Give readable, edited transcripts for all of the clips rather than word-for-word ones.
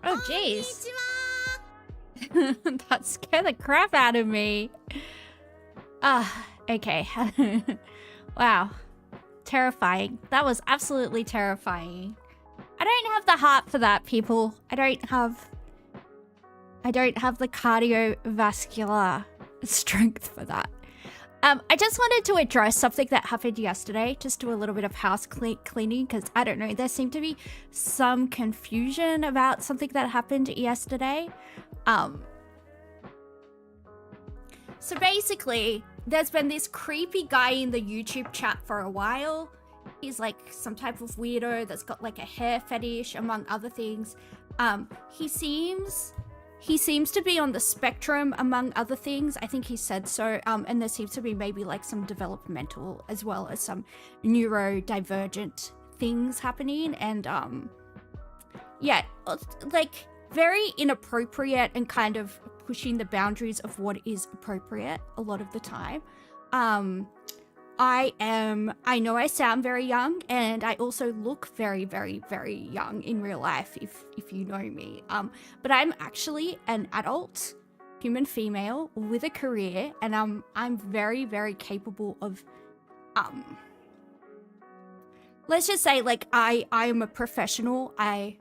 Oh, jeez. That scared the crap out of me. Okay. Wow. Terrifying. That was absolutely terrifying. I don't have the heart for that, people. I don't have the cardiovascular strength for that. I just wanted to address something that happened yesterday. Just do a little bit of house cleaning because I don't know. There seemed to be some confusion about something that happened yesterday. So basically, there's been this creepy guy in the YouTube chat for a while. He's like some type of weirdo that's got like a hair fetish, among other things. He seems to be on the spectrum, among other things. I think he said so. And there seems to be maybe like some developmental as well as some neurodivergent things happening. And yeah, like very inappropriate and kind of pushing the boundaries of what is appropriate a lot of the time. I know I sound very young, and I also look very, very, very young in real life, if you know me. But I'm actually an adult human female with a career, and I'm very, very capable of, let's just say, like, I am a professional. I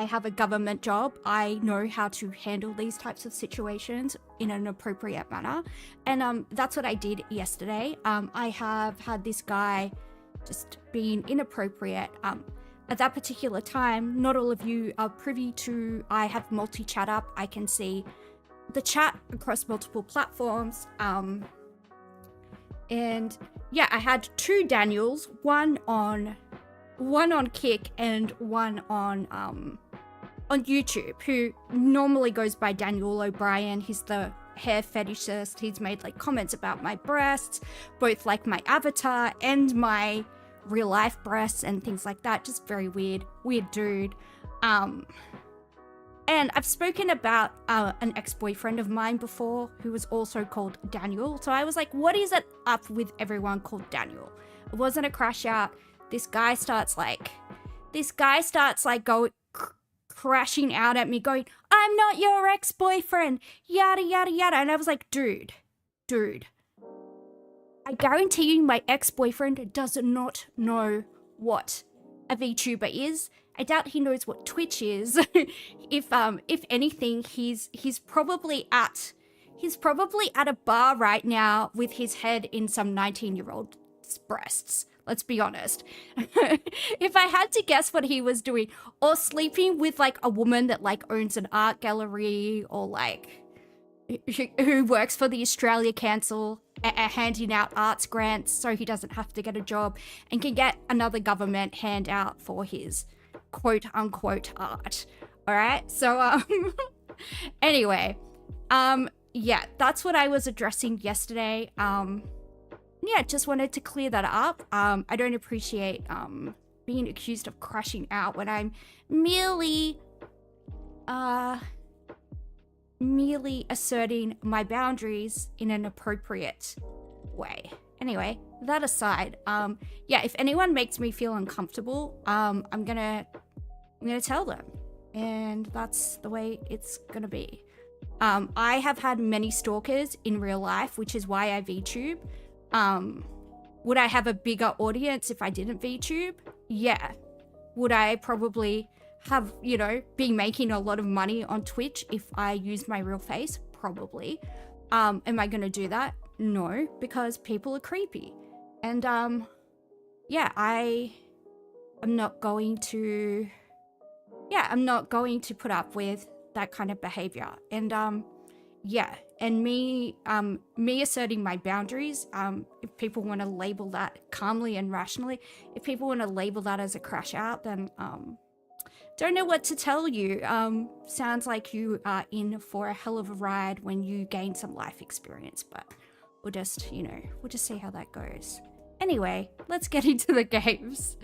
have a government job. I know how to handle these types of situations in an appropriate manner. And that's what I did yesterday. I have had this guy just being inappropriate. At that particular time, not all of you are privy to, I have multi-chat up. I can see the chat across multiple platforms. And yeah, I had two Daniels, one on Kick and one on YouTube, who normally goes by Daniel O'Brien. He's the hair fetishist. He's made like comments about my breasts, both like my avatar and my real life breasts and things like that. Just very weird dude. And I've spoken about an ex-boyfriend of mine before who was also called Daniel. So I was like, what is it up with everyone called Daniel? It wasn't a crash out. This guy starts like going crashing out at me going, I'm not your ex-boyfriend, yada yada yada. And I was like, dude, I guarantee you my ex-boyfriend does not know what a VTuber is. I doubt he knows what Twitch is. If anything, he's probably at a bar right now with his head in some 19-year-old's breasts. Let's be honest. If I had to guess what he was doing, or sleeping with like a woman that like owns an art gallery, or like who works for the Australia Council, handing out arts grants so he doesn't have to get a job and can get another government handout for his quote unquote art. All right. So anyway, yeah, that's what I was addressing yesterday. Yeah, just wanted to clear that up. I don't appreciate being accused of crashing out when I'm merely asserting my boundaries in an appropriate way. Anyway, that aside, yeah, if anyone makes me feel uncomfortable, I'm gonna tell them, and that's the way it's gonna be. I have had many stalkers in real life, which is why I VTube. Would I have a bigger audience if I didn't VTube? Yeah. Would I probably have, be making a lot of money on Twitch if I used my real face? Probably. Am I gonna do that? No, because people are creepy. And, yeah, I'm not going to put up with that kind of behavior. And, yeah, and me asserting my boundaries, if people want to label that calmly and rationally, if people want to label that as a crash out, then don't know what to tell you. Sounds like you are in for a hell of a ride when you gain some life experience, but we'll just see how that goes. Anyway, let's get into the games.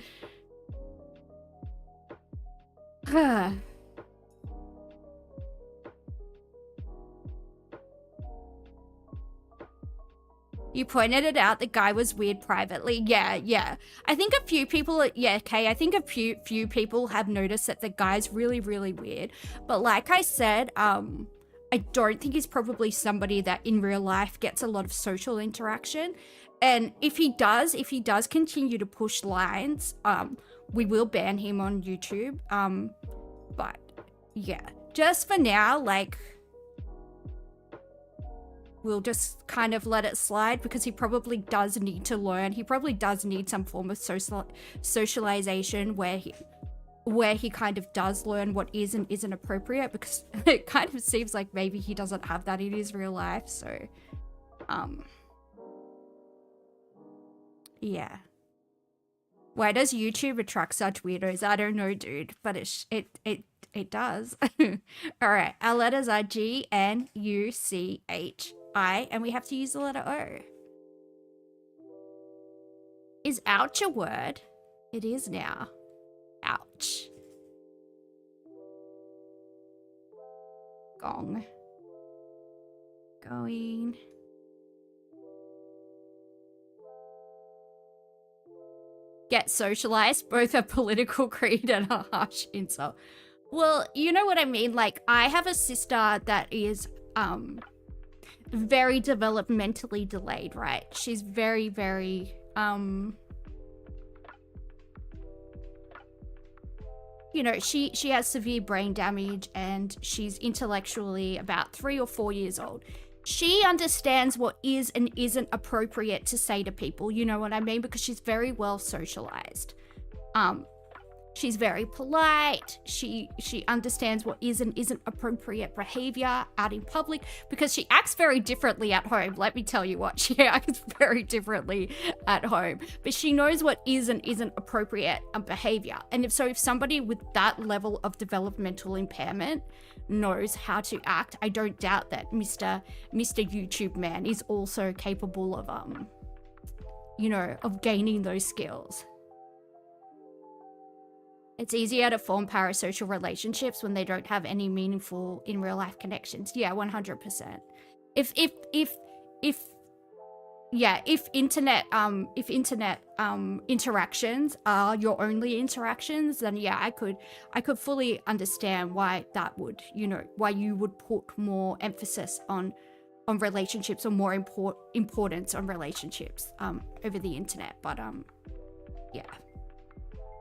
You pointed it out. The guy was weird privately. Yeah. I think a few people, yeah, Kay, I think a few people have noticed that the guy's really, really weird. But like I said, I don't think he's probably somebody that in real life gets a lot of social interaction. And if he does continue to push lines, we will ban him on YouTube. But yeah, just for now, like, we'll just kind of let it slide because he probably does need to learn. He probably does need some form of socialization where he kind of does learn what is and isn't appropriate, because it kind of seems like maybe he doesn't have that in his real life. So, yeah. Why does YouTube attract such weirdos? I don't know, dude, but it does. All right, our letters are G, N, U, C, H, I, and we have to use the letter O. Is ouch a word? It is now. Ouch. Gong. Going. Get socialized, both a political creed and a harsh insult. Well, you know what I mean? Like, I have a sister that is, very developmentally delayed, right? She's very, very, you know, she has severe brain damage and she's intellectually about 3 or 4 years old. She understands what is and isn't appropriate to say to people, you know what I mean? Because she's very well socialized. She's very polite. She understands what is and isn't appropriate behavior out in public, because she acts very differently at home. Let me tell you what, she acts very differently at home, but she knows what is and isn't appropriate behavior. And if somebody with that level of developmental impairment knows how to act, I don't doubt that Mr. YouTube man is also capable of, you know, of gaining those skills. It's easier to form parasocial relationships when they don't have any meaningful in real life connections. Yeah, 100%. If internet interactions are your only interactions, then yeah, I could fully understand why that would, you know, why you would put more emphasis on relationships, or more importance on relationships over the internet. But yeah.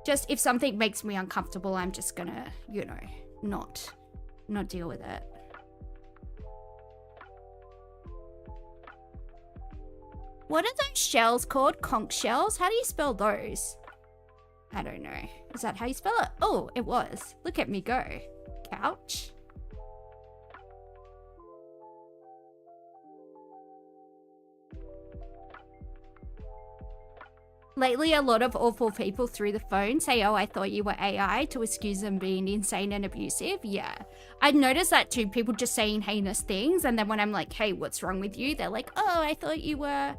Just if something makes me uncomfortable, I'm just gonna, you know, not deal with it. What are those shells called? Conch shells? How do you spell those? I don't know. Is that how you spell it? Oh, it was. Look at me go. Couch. Lately, a lot of awful people through the phone say, oh, I thought you were AI, to excuse them being insane and abusive. Yeah, I'd noticed that too. People just saying heinous things. And then when I'm like, hey, what's wrong with you? They're like, oh, I thought you were...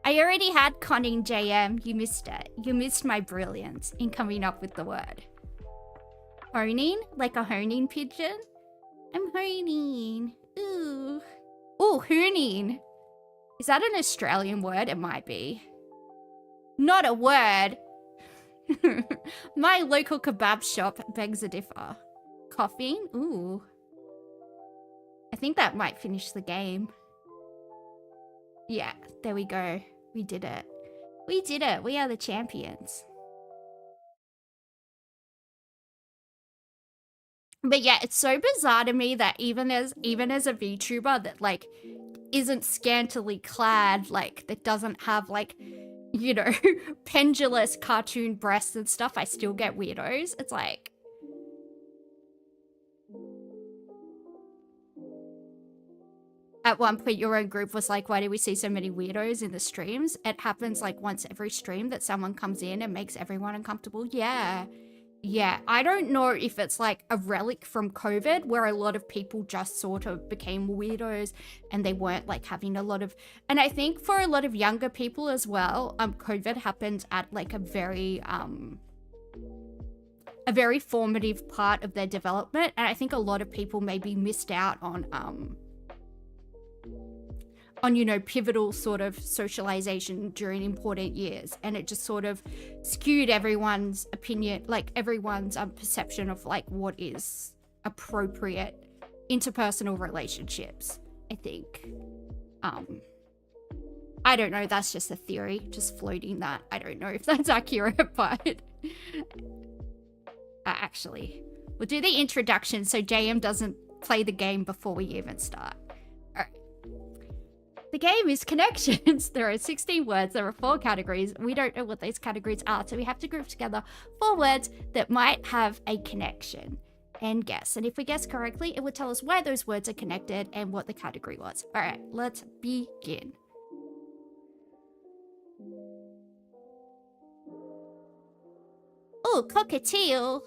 I already had conning JM. You missed it. You missed my brilliance in coming up with the word. Honing? Like a honing pigeon? I'm honing. Ooh. Ooh, hooning. Is that an Australian word? It might be. Not a word. My local kebab shop begs a differ. Coughing? Ooh. I think that might finish the game. Yeah, there we go. We did it. We did it. We are the champions. But yeah, it's so bizarre to me that even as a VTuber that like isn't scantily clad, like that doesn't have like, you know, pendulous cartoon breasts and stuff, I still get weirdos. It's like... At one point, your own group was like, why do we see so many weirdos in the streams? It happens like once every stream that someone comes in and makes everyone uncomfortable. Yeah. Yeah. I don't know if it's like a relic from COVID where a lot of people just sort of became weirdos and they weren't like having a lot of... And I think for a lot of younger people as well, COVID happened at like a very formative part of their development. And I think a lot of people maybe missed out on on, you know, pivotal sort of socialization during important years, and it just sort of skewed everyone's opinion, like everyone's perception of like what is appropriate interpersonal relationships, I think. I don't know, that's just a theory, just floating that. I don't know if that's accurate, but actually, we'll do the introduction so JM doesn't play the game before we even start. All right. The game is connections. There are 16 words. There are 4 categories. We don't know what those categories are, so we have to group together 4 words that might have a connection and guess. And if we guess correctly, it will tell us why those words are connected and what the category was. All right, let's begin. Oh, cockatiel.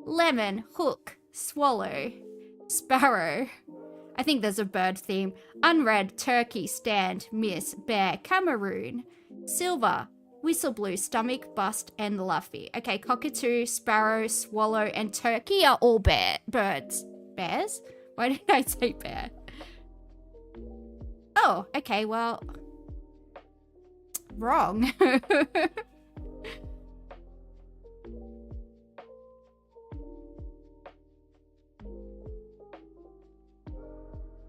Lemon, hook, swallow, sparrow. I think there's a bird theme. Unread, turkey, stand, miss, bear, Cameroon, silver, whistle blue, stomach, bust, and luffy. Okay, cockatoo, sparrow, swallow, and turkey are all birds. Bears? Why did I say bear? Oh, okay, well, wrong.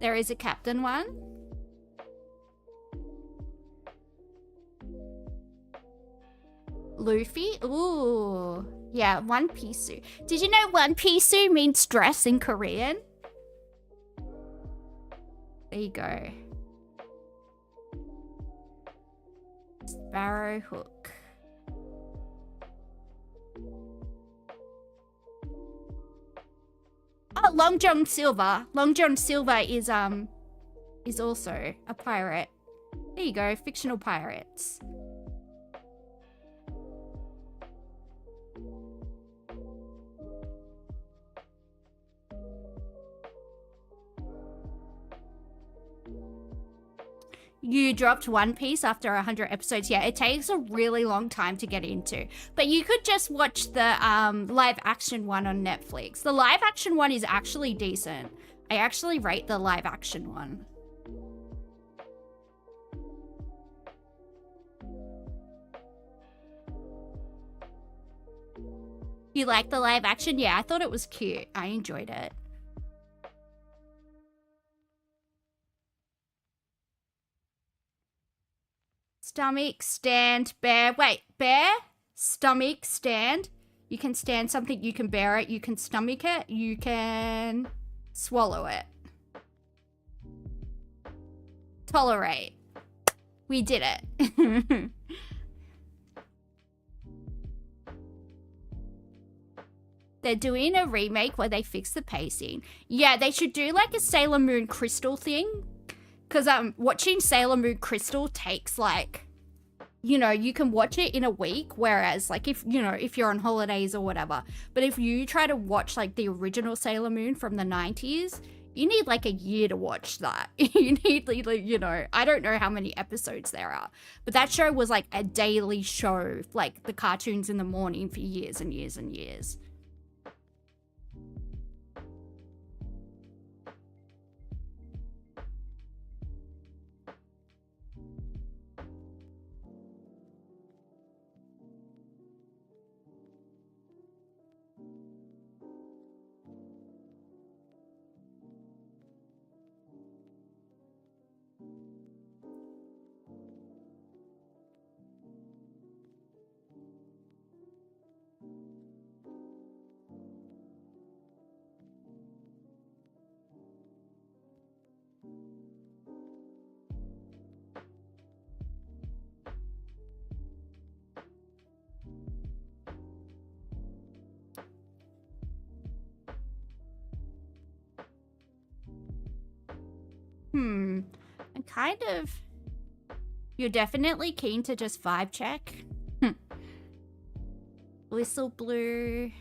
There is a captain one. Luffy? Ooh. Yeah, One Piece. Did you know One Piece means dress in Korean? There you go. Sparrow hook. Oh, Long John Silver. Long John Silver is also a pirate. There you go, fictional pirates. You dropped One Piece after 100 episodes. Yeah, it takes a really long time to get into. But you could just watch the live action one on Netflix. The live action one is actually decent. I actually rate the live action one. You like the live action? Yeah, I thought it was cute. I enjoyed it. Stomach, stand, bear. Wait, bear, stomach, stand. You can stand something, you can bear it, you can stomach it, you can swallow it. Tolerate. We did it. They're doing a remake where they fix the pacing. Yeah, they should do like a Sailor Moon Crystal thing. Because watching Sailor Moon Crystal takes like, you know, you can watch it in a week. Whereas like if, you know, if you're on holidays or whatever. But if you try to watch like the original Sailor Moon from the 90s, you need like a year to watch that. You need, you know, I don't know how many episodes there are. But that show was like a daily show, like the cartoons in the morning for years and years and years. I'm kind of... You're definitely keen to just vibe check. Whistle blue.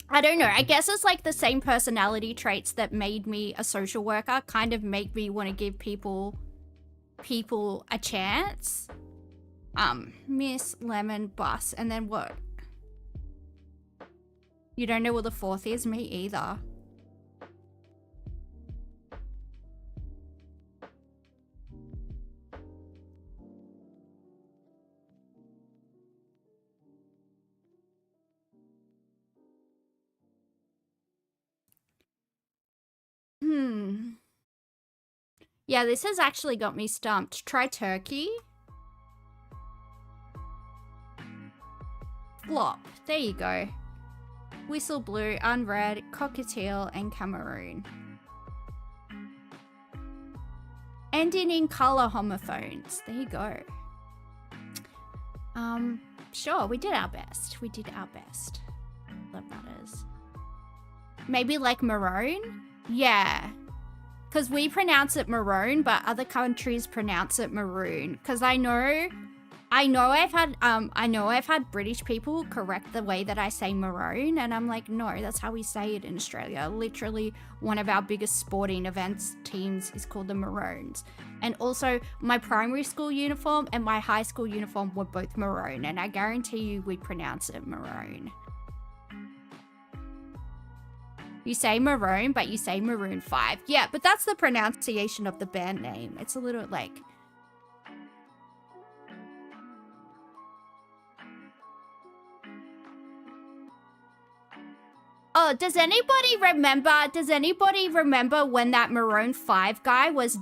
I don't know. I guess it's like the same personality traits that made me a social worker kind of make me want to give people a chance. Miss, lemon, bus, and then what? You don't know what the fourth is? Me either. Yeah, this has actually got me stumped. Try turkey. Flop. There you go. Whistle blue, unread, cockatiel, and Cameroon. Ending in colour homophones. There you go. Sure, we did our best. We did our best. That matters. Maybe like maroon? Yeah. Because we pronounce it maroon, but other countries pronounce it maroon. Because I know I've had British people correct the way that I say maroon, and I'm like, no, that's how we say it in Australia. Literally, one of our biggest sporting events teams is called the Maroons. And also, my primary school uniform and my high school uniform were both maroon, and I guarantee you we pronounce it maroon. You say maroon, but you say Maroon 5. Yeah, but that's the pronunciation of the band name. It's a little like... Oh, does anybody remember when that Maroon 5 guy was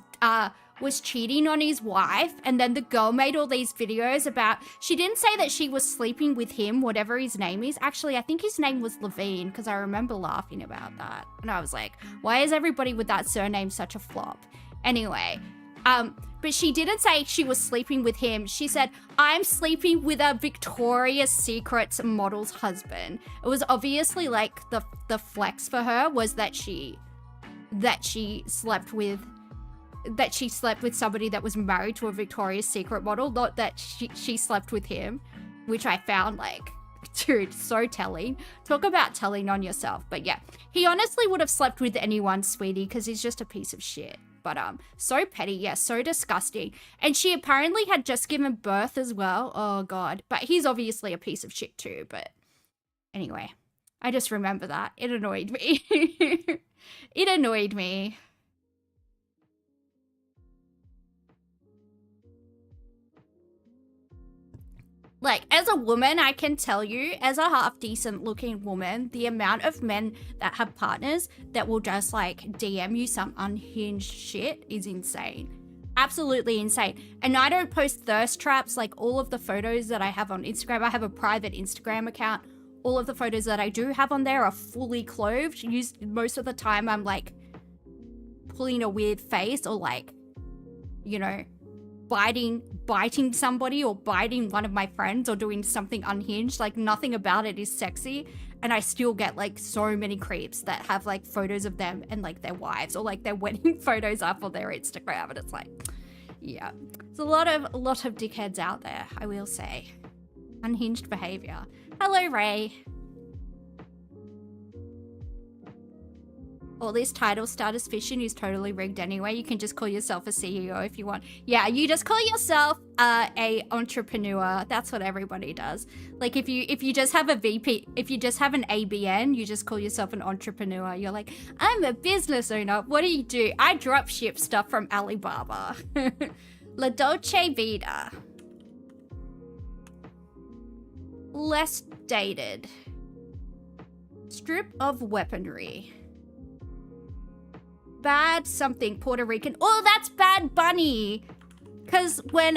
cheating on his wife, and then the girl made all these videos about, she didn't say that she was sleeping with him, whatever his name is. Actually, I think his name was Levine, because I remember laughing about that. And I was like, why is everybody with that surname such a flop? Anyway, but she didn't say she was sleeping with him. She said, I'm sleeping with a Victoria's Secret model's husband. It was obviously like the flex for her was that she slept with somebody that was married to a Victoria's Secret model, not that she slept with him, which I found like, dude, so telling. Talk about telling on yourself. But yeah, he honestly would have slept with anyone, sweetie, because he's just a piece of shit. But so petty, yeah, so disgusting. And she apparently had just given birth as well. Oh god. But he's obviously a piece of shit too. But anyway, I just remember that. It annoyed me. It annoyed me. Like, as a woman, I can tell you, as a half-decent looking woman, the amount of men that have partners that will just, like, DM you some unhinged shit is insane. Absolutely insane. And I don't post thirst traps. Like, all of the photos that I have on Instagram, I have a private Instagram account. All of the photos that I do have on there are fully clothed. Most of the time, I'm, like, pulling a weird face or, like, you know, biting somebody or biting one of my friends or doing something unhinged. Like, nothing about it is sexy, and I still get like so many creeps that have like photos of them and like their wives or like their wedding photos up on their Instagram, and it's like, yeah, there's a lot of dickheads out there, I will say. Unhinged behavior. Hello, Ray. All this title status fishing is totally rigged anyway. You can just call yourself a CEO if you want. Yeah, you just call yourself a entrepreneur. That's what everybody does. Like if you just have a VP, if you just have an ABN, you just call yourself an entrepreneur. You're like, I'm a business owner. What do? I drop ship stuff from Alibaba. La Dolce Vita. Less dated. Strip of weaponry. Bad something, Puerto Rican. Oh, that's Bad Bunny. Because when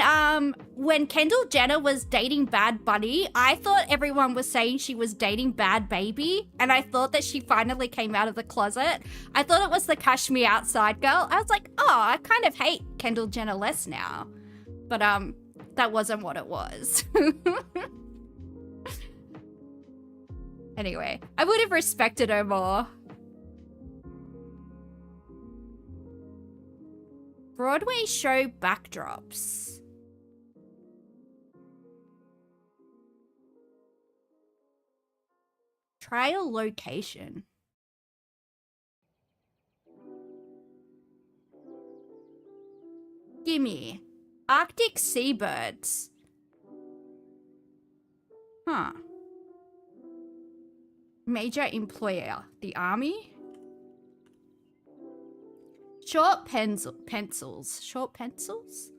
Kendall Jenner was dating Bad Bunny, I thought everyone was saying she was dating Bad Baby, and I thought that she finally came out of the closet. I thought it was the Cash Me Outside girl. I was like, oh, I kind of hate Kendall Jenner less now. But that wasn't what it was. Anyway, I would have respected her more. Broadway show backdrops. Trial location. Gimme. Arctic seabirds. Huh. Major employer, the army. Short pencils. Short pencils?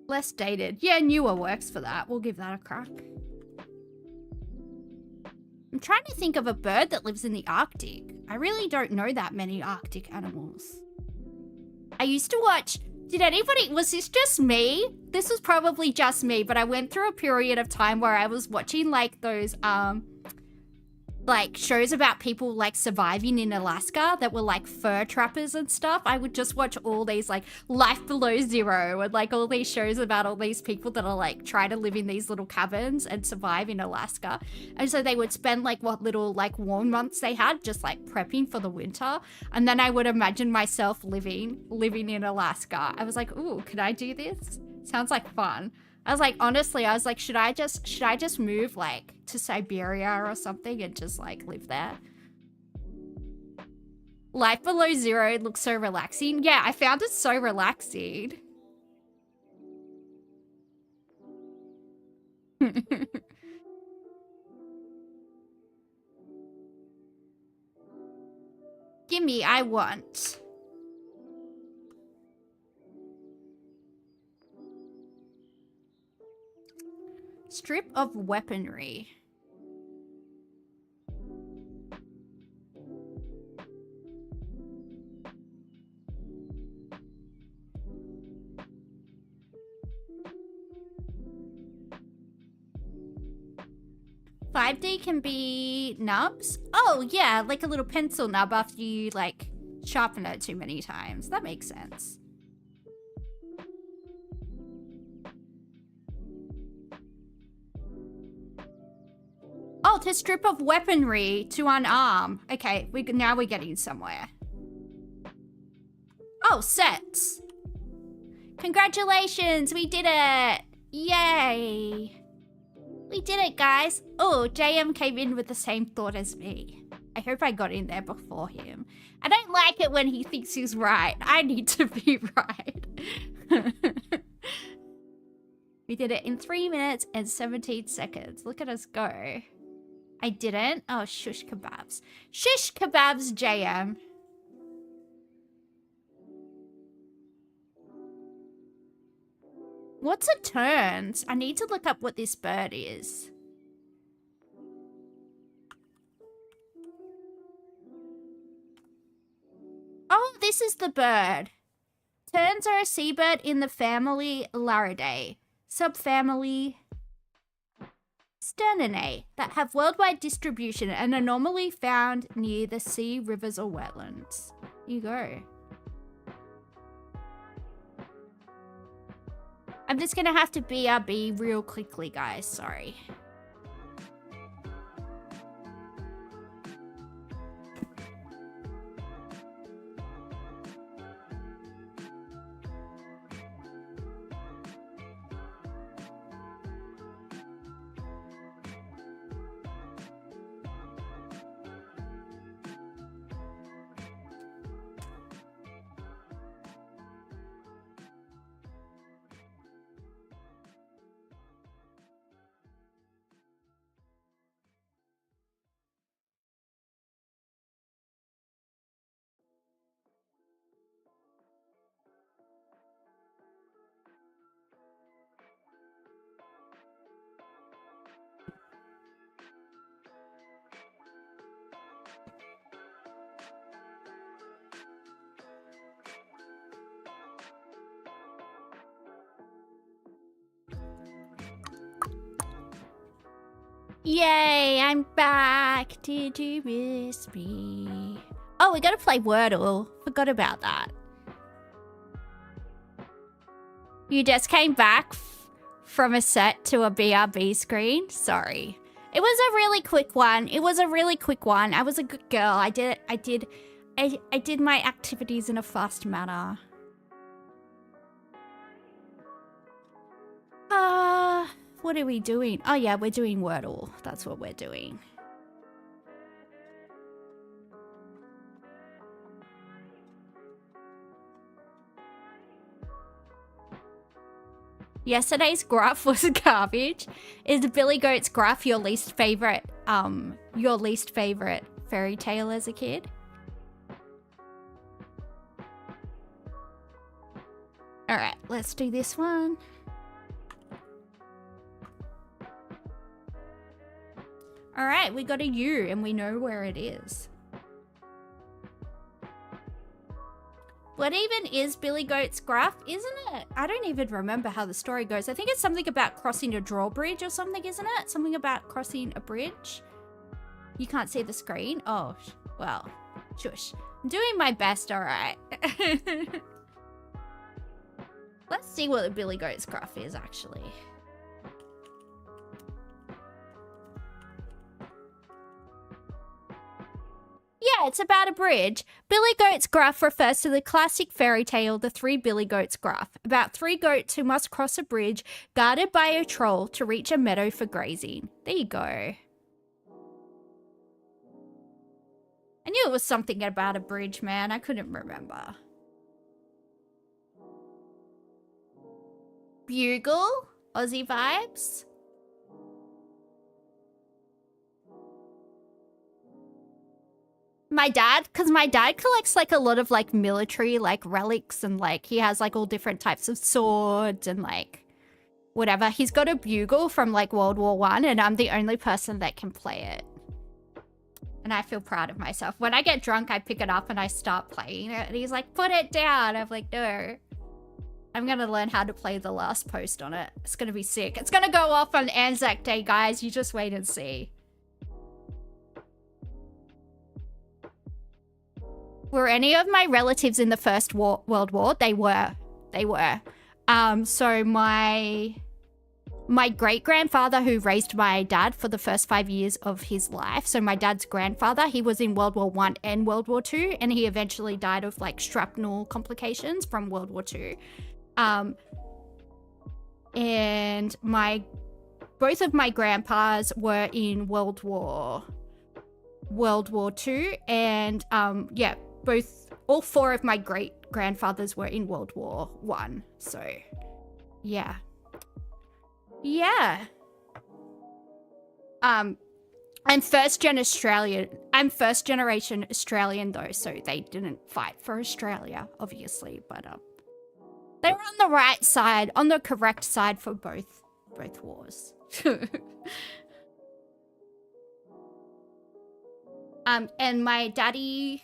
Less dated. Yeah, newer works for that. We'll give that a crack. I'm trying to think of a bird that lives in the Arctic. I really don't know that many Arctic animals. I used to watch... Did anybody... Was this just me? This was probably just me, but I went through a period of time where I was watching, like, those, like, shows about people, like, surviving in Alaska that were, like, fur trappers and stuff. I would just watch all these, like, Life Below Zero and, like, all these shows about all these people that are, like, trying to live in these little cabins and survive in Alaska. And so they would spend, like, what little, like, warm months they had just, like, prepping for the winter. And then I would imagine myself living in Alaska. I was like, ooh, could I do this? Sounds like fun. I was like, honestly, I was like, should I just move, like, to Siberia or something and just, like, live there? Life Below Zero looks so relaxing. Yeah, I found it so relaxing. Gimme, I want. Strip of weaponry. $5D can be nubs? Oh, yeah, like a little pencil nub after you, like, sharpen it too many times. That makes sense. Oh, to strip of weaponry to unarm. Okay, now we're getting somewhere. Oh, sets. Congratulations, we did it. Yay. We did it, guys. Oh, JM came in with the same thought as me. I hope I got in there before him. I don't like it when he thinks he's right. I need to be right. We did it in 3 minutes and 17 seconds. Look at us go. I didn't. Oh, shush kebabs. Shish kebabs, JM. What's a turns? I need to look up what this bird is. Oh, this is the bird. Terns are a seabird in the family Laridae, subfamily Sterninae, that have worldwide distribution and are normally found near the sea, rivers, or wetlands. Here you go. I'm just gonna have to BRB real quickly, guys. Sorry. Yay, I'm back. Did you miss me? Oh, we gotta play Wordle. Forgot about that. You just came back from a set to a BRB screen? Sorry. It was a really quick one. It was a really quick one. I was a good girl. I did my activities in a fast manner. What are we doing? Oh yeah, we're doing Wordle. That's what we're doing. Yesterday's graph was garbage. Is Billy Goat's graph your least favorite fairy tale as a kid? All right, let's do this one. All right, we got a U and we know where it is. What even is Billy Goat's graph, isn't it? I don't even remember how the story goes. I think it's something about crossing a drawbridge or something, isn't it? Something about crossing a bridge. You can't see the screen? Oh, well, shush. I'm doing my best, all right. Let's see what the Billy Goat's graph is, actually. Yeah, it's about a bridge. Billy Goat's graph refers to the classic fairy tale, The Three Billy Goats Graph, about three goats who must cross a bridge guarded by a troll to reach a meadow for grazing. There you go. I knew it was something about a bridge, man. I couldn't remember. Bugle? Aussie vibes? My dad, because my dad collects like a lot of like military like relics and like he has like all different types of swords and like whatever. He's got a bugle from like World War I and I'm the only person that can play it. And I feel proud of myself. When I get drunk, I pick it up and I start playing it. And he's like, put it down. I'm like, no. I'm going to learn how to play the last post on it. It's going to be sick. It's going to go off on Anzac Day, guys. You just wait and see. Were any of my relatives in the First World War? They were. They were. So my great-grandfather who raised my dad for the first 5 years of his life, so my dad's grandfather, he was in World War I and World War II, and he eventually died of like shrapnel complications from World War II. And both of my grandpas were in World War II, and yeah, all four of my great-grandfathers were in World War I. So, yeah. Yeah. I'm first-gen Australian. I'm first-generation Australian, though, so they didn't fight for Australia, obviously, but they were on the right side, on the correct side for both wars. And my daddy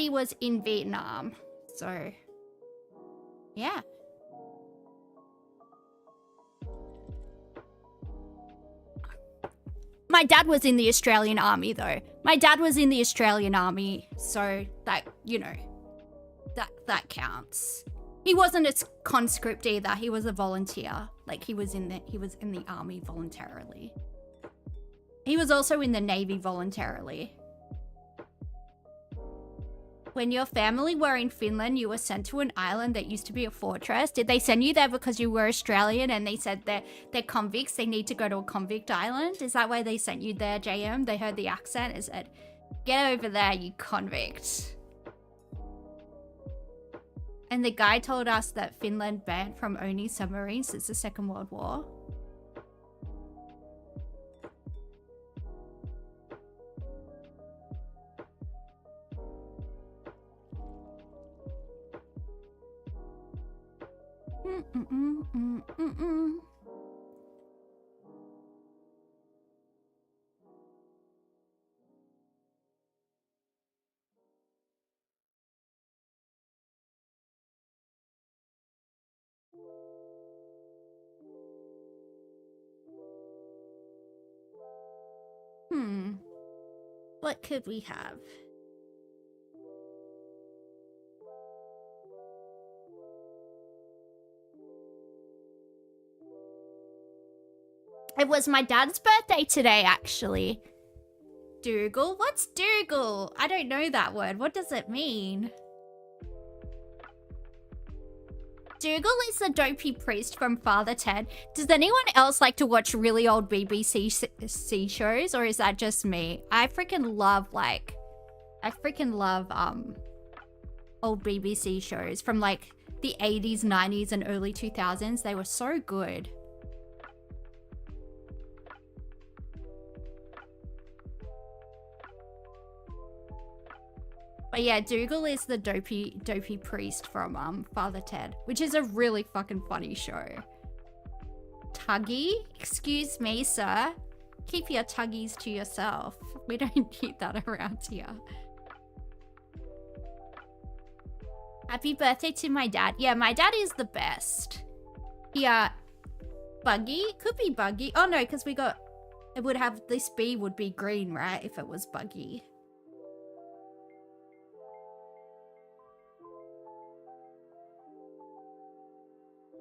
was in Vietnam, so yeah. My dad was in the Australian Army, though. My dad was in the Australian Army, so that, you know, that counts. He wasn't a conscript either. He was a volunteer. Like he was in the Army voluntarily. He was also in the Navy voluntarily. When your family were in Finland, you were sent to an island that used to be a fortress. Did they send you there because you were Australian and they said they're convicts, they need to go to a convict island? Is that why they sent you there, JM? They heard the accent and said, get over there, you convict. And the guy told us that Finland banned from owning submarines since the Second World War. What could we have? It was my dad's birthday today, actually. Dougal? What's Dougal? I don't know that word. What does it mean? Dougal is the dopey priest from Father Ted. Does anyone else like to watch really old BBC shows, or is that just me? I freaking love old BBC shows from like the 80s, 90s, and early 2000s. They were so good. But yeah, Dougal is the dopey priest from Father Ted, which is a really fucking funny show. Tuggy? Excuse me, sir. Keep your tuggies to yourself. We don't keep that around here. Happy birthday to my dad. Yeah, my dad is the best. Yeah. Buggy? Could be Buggy. Oh no, because we got... It would have... This bee would be green, right? If it was Buggy.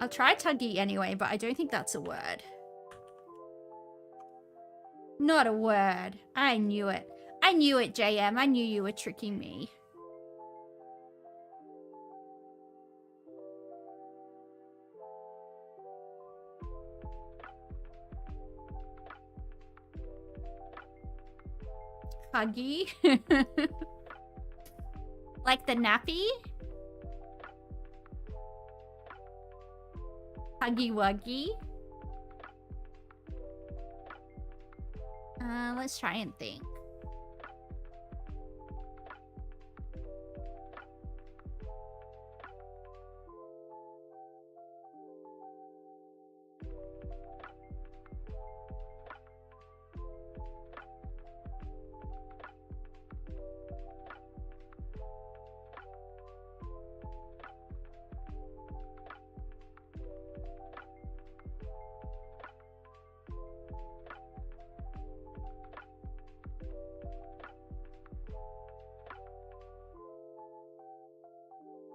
I'll try Tuggy anyway, but I don't think that's a word. Not a word. I knew it. I knew it, JM. I knew you were tricking me. Huggy. Like the nappy? Huggy Wuggy. Let's try and think.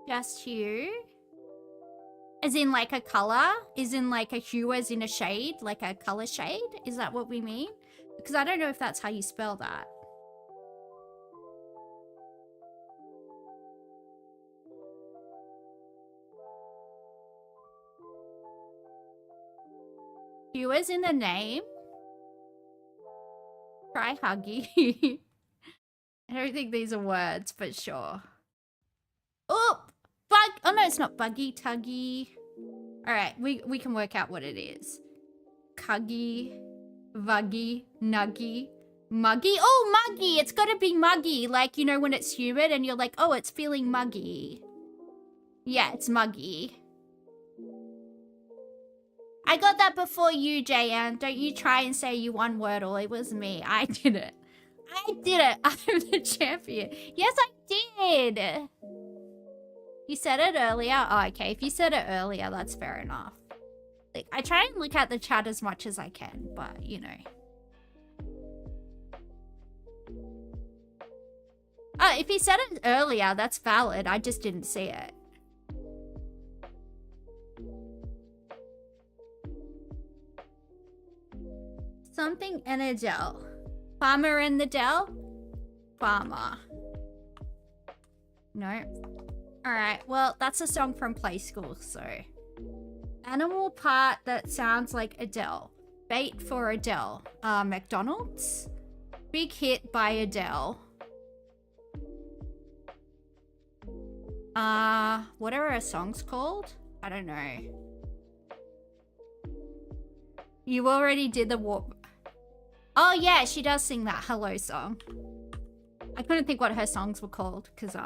Just hue? As in like a color? Is in like a hue as in a shade? Like a color shade? Is that what we mean? Because I don't know if that's how you spell that. Hue as in the name? Try Huggy. I don't think these are words, but sure. Oh! Bug! Oh no, it's not Buggy, Tuggy. Alright, we can work out what it is. Cuggy, Vuggy, Nuggy, Muggy. Oh, muggy! It's gotta be muggy. Like, you know, when it's humid and you're like, oh, it's feeling muggy. Yeah, it's muggy. I got that before you, JN. Don't you try and say you won Wordle. It was me. I did it. I did it. I'm the champion. Yes, I did. You said it earlier? Oh, okay. If you said it earlier, that's fair enough. Like, I try and look at the chat as much as I can, but, you know. Oh, if you said it earlier, that's valid. I just didn't see it. Something in a dell. Farmer in the dell? Farmer. No. Alright, well, that's a song from Play School, so. Animal part that sounds like Adele. Bait for Adele. McDonald's? Big hit by Adele. What are her songs called? I don't know. You already did the warp. Oh yeah, she does sing that Hello song. I couldn't think what her songs were called, because,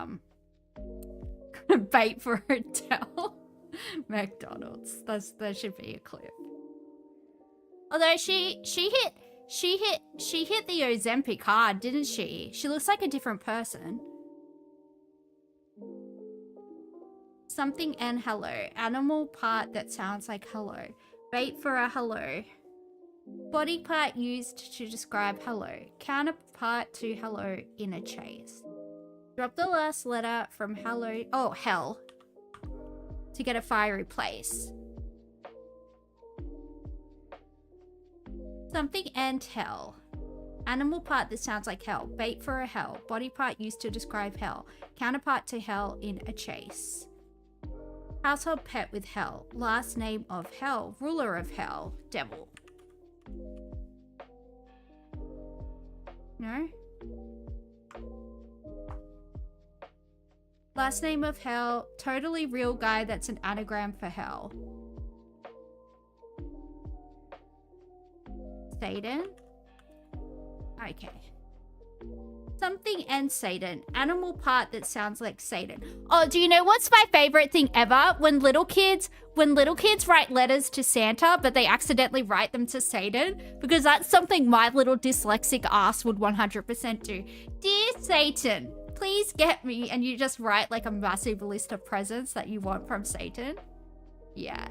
bait for Adele. McDonald's. That should be a clip. Although she hit the Ozempic hard, didn't she? She looks like a different person. Something and hello. Animal part that sounds like hello. Bait for a hello. Body part used to describe hello. Counterpart to hello in a chase. Drop the last letter from hello. Oh, hell. To get a fiery place. Something and hell. Animal part that sounds like hell. Bait for a hell. Body part used to describe hell. Counterpart to hell in a chase. Household pet with hell. Last name of hell. Ruler of hell. Devil. No? Last name of hell. Totally real guy that's an anagram for hell. Satan. Okay. Something and Satan. Animal part that sounds like Satan. Oh, do you know what's my favorite thing ever? When little kids write letters to Santa, but they accidentally write them to Satan, because that's something my little dyslexic ass would 100% do. Dear Satan, please get me, and you just write like a massive list of presents that you want from Satan. Yeah.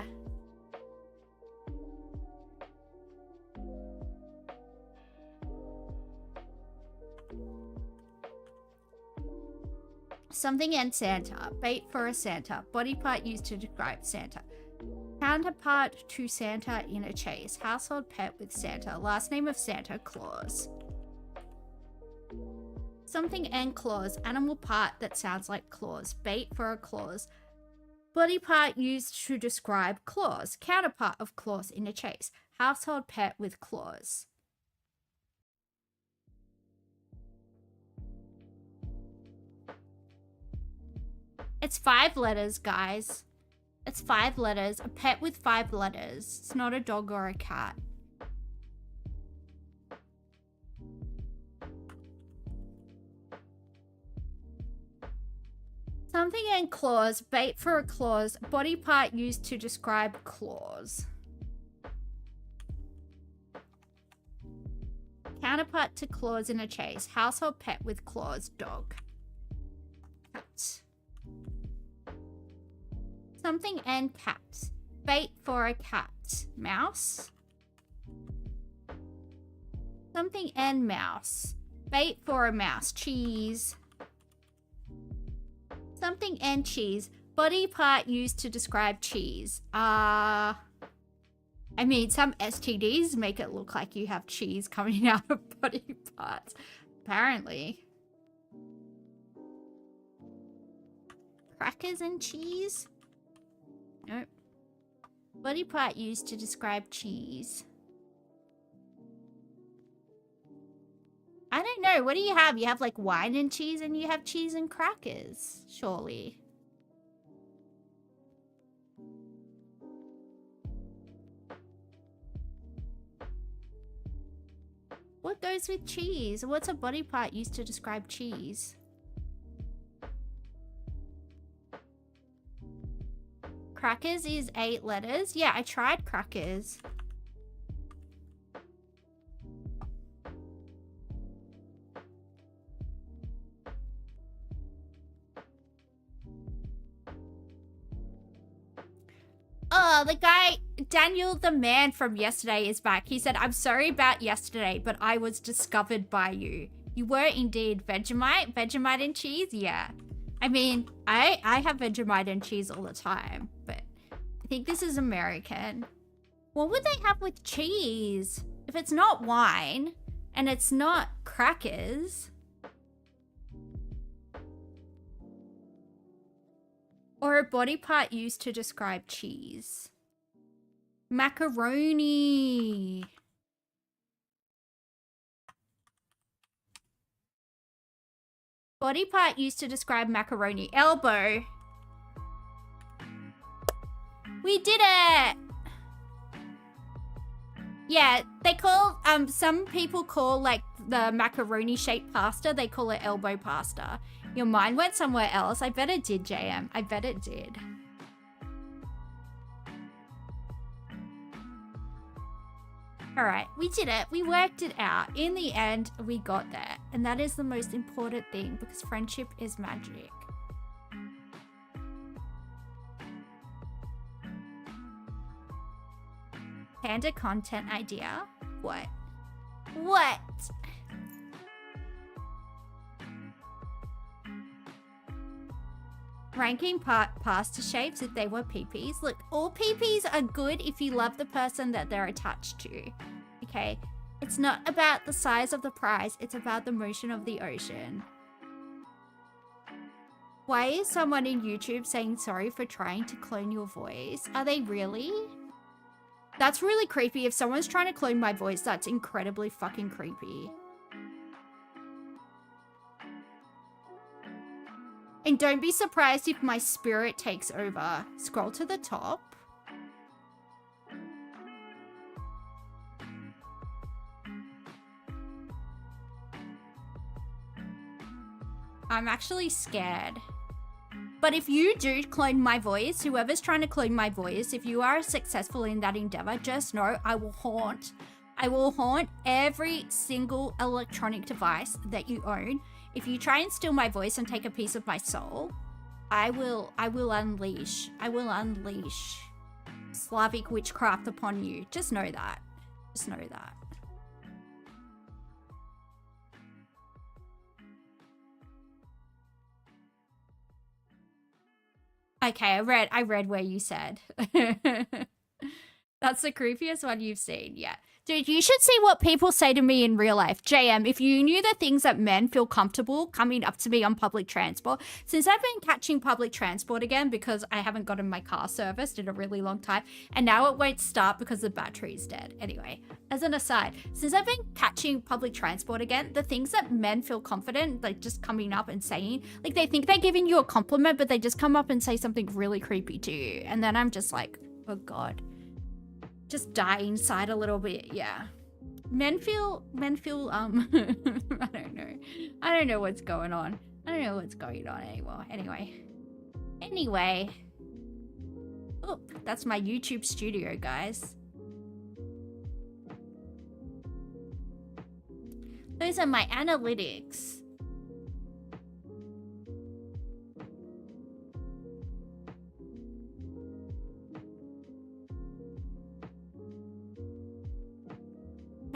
Something and Santa. Bait for a Santa. Body part used to describe Santa. Counterpart to Santa in a chase. Household pet with Santa. Last name of Santa, Claus. Something and claws. Animal part that sounds like claws. Bait for a claws. Body part used to describe claws. Counterpart of claws in a chase. Household pet with claws. It's 5 letters, guys. It's 5 letters. A pet with 5 letters. It's not a dog or a cat. Something and claws. Bait for a claws. Body part used to describe claws. Counterpart to claws in a chase. Household pet with claws. Dog. Cat. Something and cat. Bait for a cat. Mouse. Something and mouse. Bait for a mouse. Cheese. Something and cheese. Body part used to describe cheese. I mean, some STDs make it look like you have cheese coming out of body parts. Apparently. Crackers and cheese? Nope. Body part used to describe cheese. I don't know. What do you have? You have like wine and cheese, and you have cheese and crackers, surely. What goes with cheese? What's a body part used to describe cheese? Crackers is 8 letters. Yeah, I tried crackers. Oh, the guy, Daniel the man from yesterday is back. He said, I'm sorry about yesterday, but I was discovered by you. You were indeed Vegemite. Vegemite and cheese? Yeah. I mean, I have Vegemite and cheese all the time, but I think this is American. What would they have with cheese? If it's not wine and it's not crackers. Or a body part used to describe cheese. Macaroni. Body part used to describe macaroni. Elbow. We did it! Yeah, they call, some people call like the macaroni shaped pasta, they call it elbow pasta. Your mind went somewhere else. I bet it did, JM. I bet it did. All right, we did it. We worked it out. In the end, we got there. And that is the most important thing because friendship is magic. Panda content idea? What? What? Ranking pasta shapes if they were peepees. Look, all peepees are good if you love the person that they're attached to. Okay? It's not about the size of the prize, it's about the motion of the ocean. Why is someone in YouTube saying sorry for trying to clone your voice? Are they really? That's really creepy. If someone's trying to clone my voice, that's incredibly fucking creepy. And don't be surprised if my spirit takes over. Scroll to the top. I'm actually scared. But if you do clone my voice, whoever's trying to clone my voice, if you are successful in that endeavor, just know I will haunt every single electronic device that you own. If you try and steal my voice and take a piece of my soul, I will unleash Slavic witchcraft upon you. Just know that. Just know that. Okay, I read where you said. That's the creepiest one you've seen. Yeah. Dude, you should see what people say to me in real life. JM, if you knew the things that men feel comfortable coming up to me on public transport. Since I've been catching public transport again because I haven't gotten my car serviced in a really long time. And now it won't start because the battery's dead. Anyway, as an aside, since I've been catching public transport again, the things that men feel confident, like just coming up and saying, like they think they're giving you a compliment, but they just come up and say something really creepy to you. And then I'm just like, oh God. Just die inside a little bit. Yeah, men feel I don't know what's going on. I don't know what's going on anymore. Anyway, oh, that's my YouTube studio, guys. Those are my analytics.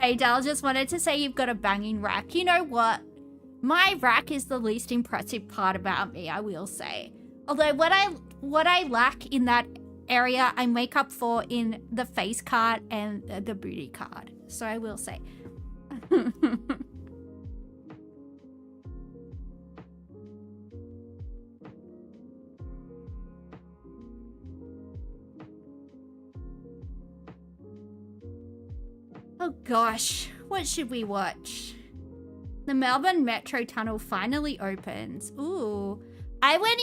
Hey, Dal, just wanted to say you've got a banging rack. You know what? My rack is the least impressive part about me, I will say. Although what I lack in that area, I make up for in the face card and the booty card. So I will say. Oh gosh, what should we watch? The Melbourne Metro Tunnel finally opens. Ooh. I went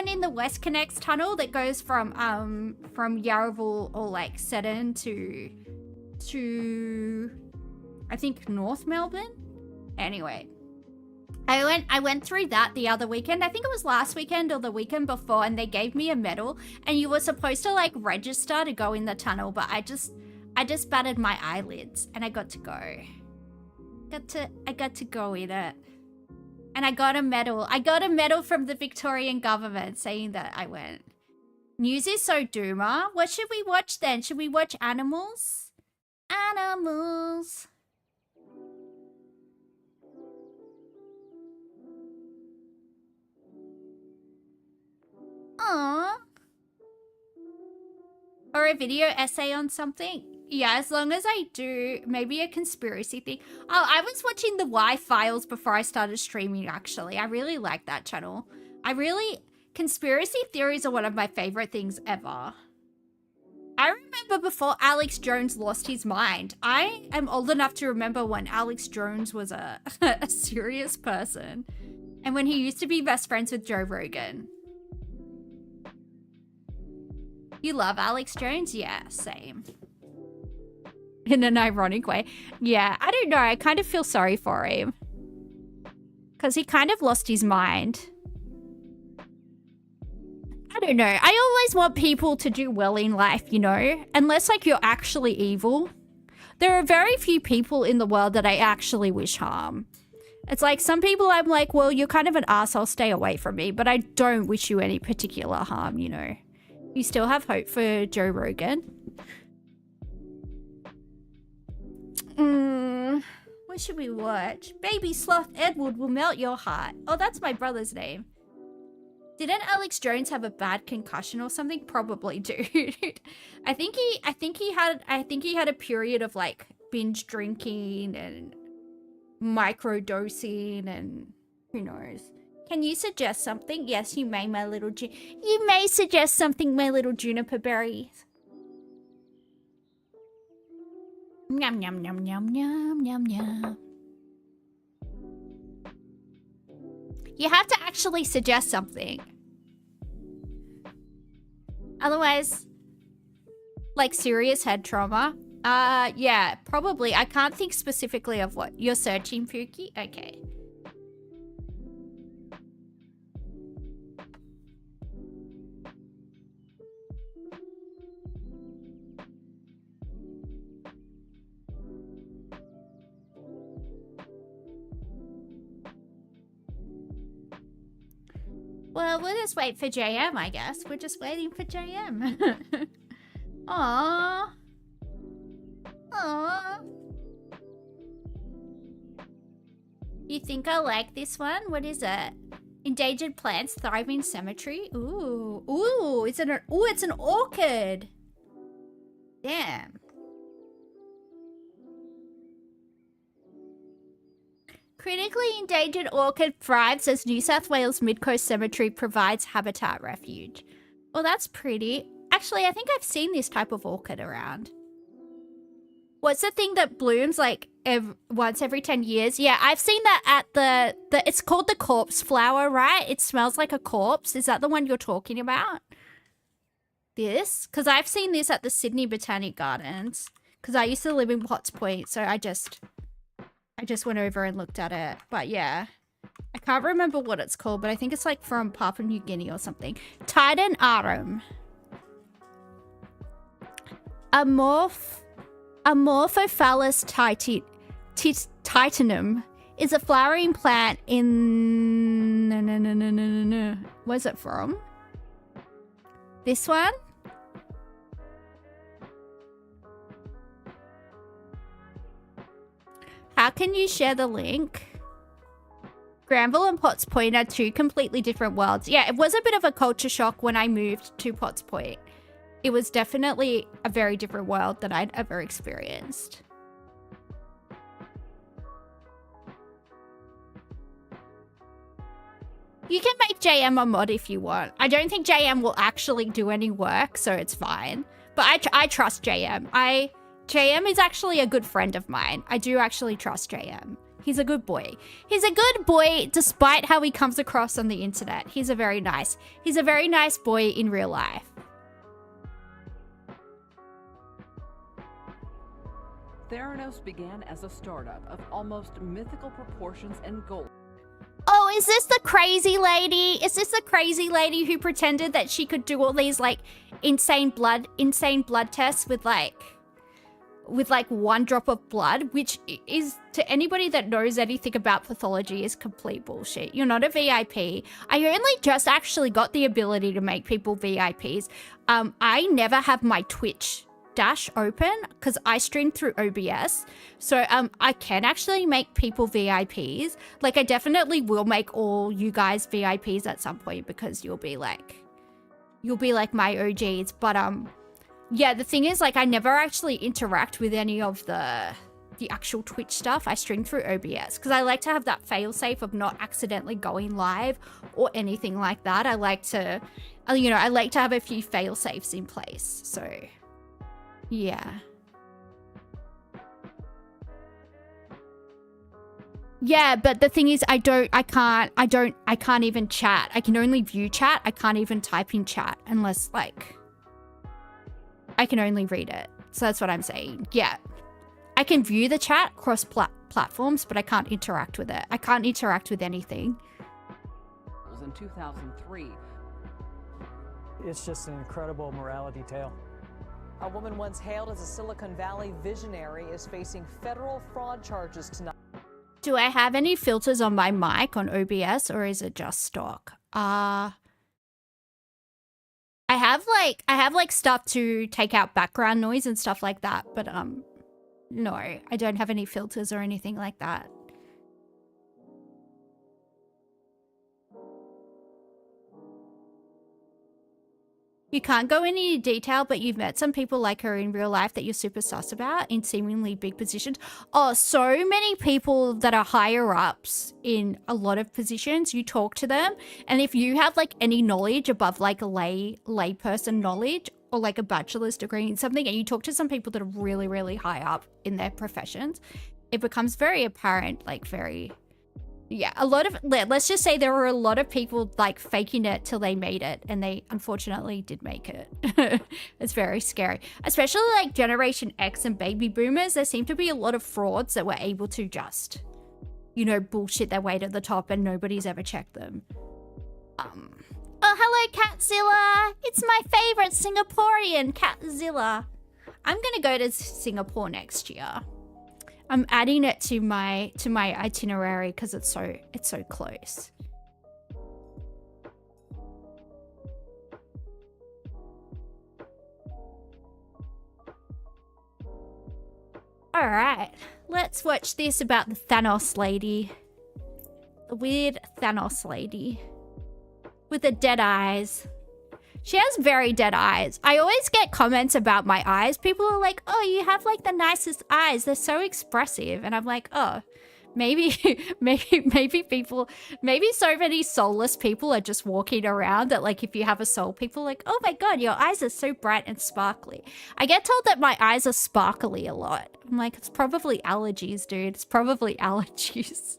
in the West Connects tunnel that goes from Yarraville or like Seddon to I think North Melbourne. Anyway. I went through that the other weekend. I think it was last weekend or the weekend before, and they gave me a medal and you were supposed to like register to go in the tunnel, but I just batted my eyelids and I got to go. I got to go in it. And I got a medal. I got a medal from the Victorian government saying that I went. News is so doomer. What should we watch then? Should we watch Animals? Animals. Aww. Or a video essay on something? Yeah, as long as I do, maybe a conspiracy thing. Oh, I was watching the Y-Files before I started streaming, actually. I really like that channel. Conspiracy theories are one of my favorite things ever. I remember before Alex Jones lost his mind. I am old enough to remember when Alex Jones was a serious person. And when he used to be best friends with Joe Rogan. You love Alex Jones? Yeah, same. In an ironic way. Yeah, I don't know. I kind of feel sorry for him. Because he kind of lost his mind. I don't know. I always want people to do well in life, you know? Unless, like, you're actually evil. There are very few people in the world that I actually wish harm. It's like some people I'm like, well, you're kind of an asshole. Stay away from me. But I don't wish you any particular harm, you know? You still have hope for Joe Rogan? What should we watch? Baby Sloth Edward will melt your heart. Oh, that's my brother's name. Didn't Alex Jones have a bad concussion or something? Probably, dude. I think he had a period of like binge drinking and microdosing and who knows. Can you suggest something? Yes, you may, my little you may suggest something, my little juniper berries. Yum, yum, yum, yum, yum, yum, yum. You have to actually suggest something. Otherwise, like serious head trauma. Yeah, probably. I can't think specifically of what you're searching, Pookie. Okay. Well, we'll just wait for JM, I guess. We're just waiting for JM. Aww. Aww. You think I like this one? What is it? Endangered plants thrive in cemetery. Ooh. Ooh, it's an orchid. Damn. Critically endangered orchid thrives as New South Wales Midcoast Cemetery provides habitat refuge. Well, that's pretty. Actually, I think I've seen this type of orchid around. What's the thing that blooms like once every 10 years? Yeah, I've seen that at the it's called the corpse flower, right? It smells like a corpse. Is that the one you're talking about? This? Because I've seen this at the Sydney Botanic Gardens. Because I used to live in Potts Point, so I just went over and looked at it. But yeah, I can't remember what it's called, but I think it's like from Papua New Guinea or something. Titan arum. Amorphophallus titanum is a flowering plant in... No. Where's it from? This one? How can you share the link? Granville and Potts Point are two completely different worlds. Yeah, it was a bit of a culture shock when I moved to Potts Point. It was definitely a very different world than I'd ever experienced. You can make JM a mod if you want. I don't think JM will actually do any work, so it's fine. But I trust JM. JM is actually a good friend of mine. I do actually trust JM. He's a good boy. He's a good boy despite how he comes across on the internet. He's a very nice boy in real life. Theranos began as a startup of almost mythical proportions and gold. Oh, is this the crazy lady? Is this the crazy lady who pretended that she could do all these like insane blood tests with like one drop of blood, which is, to anybody that knows anything about pathology, is complete bullshit. You're not a VIP. I only just actually got the ability to make people VIPs. I never have my Twitch dash open because I stream through OBS, so I can actually make people VIPs. Like, I definitely will make all you guys VIPs at some point because you'll be like my OGs. But yeah, the thing is, like, I never actually interact with any of the actual Twitch stuff. I stream through OBS because I like to have that failsafe of not accidentally going live or anything like that. I like to, I like to have a few failsafes in place. So yeah. Yeah, but the thing is, I can't even chat. I can only view chat. I can't even type in chat unless, like, I can only read it. So that's what I'm saying. Yeah. I can view the chat across platforms, but I can't interact with it. I can't interact with anything. In 2003. It's just an incredible morality tale. A woman once hailed as a Silicon Valley visionary is facing federal fraud charges tonight. Do I have any filters on my mic on OBS, or is it just stock? I have like stuff to take out background noise and stuff like that, but no, I don't have any filters or anything like that. You can't go into any detail, but you've met some people like her in real life that you're super sus about in seemingly big positions. Oh, so many people that are higher ups in a lot of positions, you talk to them, and if you have like any knowledge above like a lay person knowledge or like a bachelor's degree in something, and you talk to some people that are really, really high up in their professions, it becomes very apparent, like very, Yeah, let's just say there were a lot of people like faking it till they made it, and they unfortunately did make it. It's very scary, especially like Generation X and baby boomers. There seem to be a lot of frauds that were able to just, you know, bullshit their way to the top, and nobody's ever checked them. Oh, hello, Catzilla. It's my favorite Singaporean, Catzilla. I'm gonna go to Singapore next year. I'm adding it to my itinerary because it's so close. All right, let's watch this about the Thanos lady. The weird Thanos lady with the dead eyes. She has very dead eyes. I always get comments about my eyes. People are like, oh, you have like the nicest eyes. They're so expressive. And I'm like, oh, maybe so many soulless people are just walking around that like if you have a soul, people are like, oh my God, your eyes are so bright and sparkly. I get told that my eyes are sparkly a lot. I'm like, it's probably allergies, dude. It's probably allergies.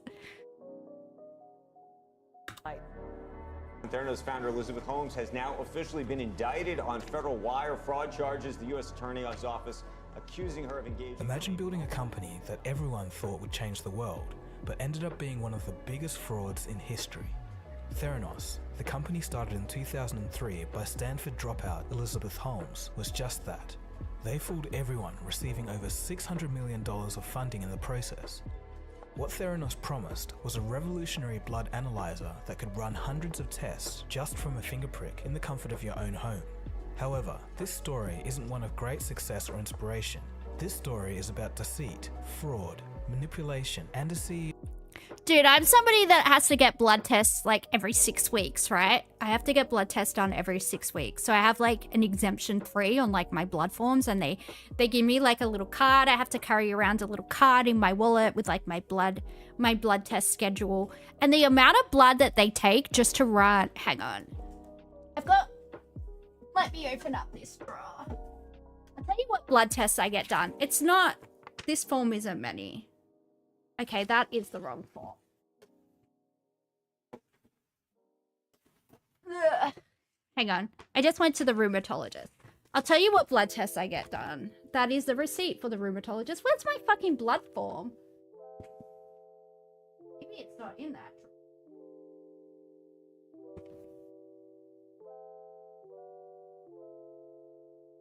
Theranos founder Elizabeth Holmes has now officially been indicted on federal wire fraud charges. The U.S. Attorney's Office accusing her of engaging... Imagine building a company that everyone thought would change the world, but ended up being one of the biggest frauds in history. Theranos, the company started in 2003 by Stanford dropout Elizabeth Holmes, was just that. They fooled everyone, receiving over $600 million of funding in the process. What Theranos promised was a revolutionary blood analyzer that could run hundreds of tests just from a finger prick in the comfort of your own home. However, this story isn't one of great success or inspiration. This story is about deceit, fraud, manipulation, and a CEO. Dude, I'm somebody that has to get blood tests like every 6 weeks, right? I have to get blood tests done every 6 weeks. So I have like an exemption 3 on like my blood forms, and they give me like a little card. I have to carry around a little card in my wallet with like my blood test schedule. And the amount of blood that they take just to run, hang on. Let me open up this drawer. I'll tell you what blood tests I get done. It's not, this form isn't many. Okay, that is the wrong form. Ugh. Hang on. I just went to the rheumatologist. I'll tell you what blood tests I get done. That is the receipt for the rheumatologist. Where's my fucking blood form? Maybe it's not in that.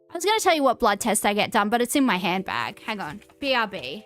I was going to tell you what blood tests I get done, but it's in my handbag. Hang on. BRB.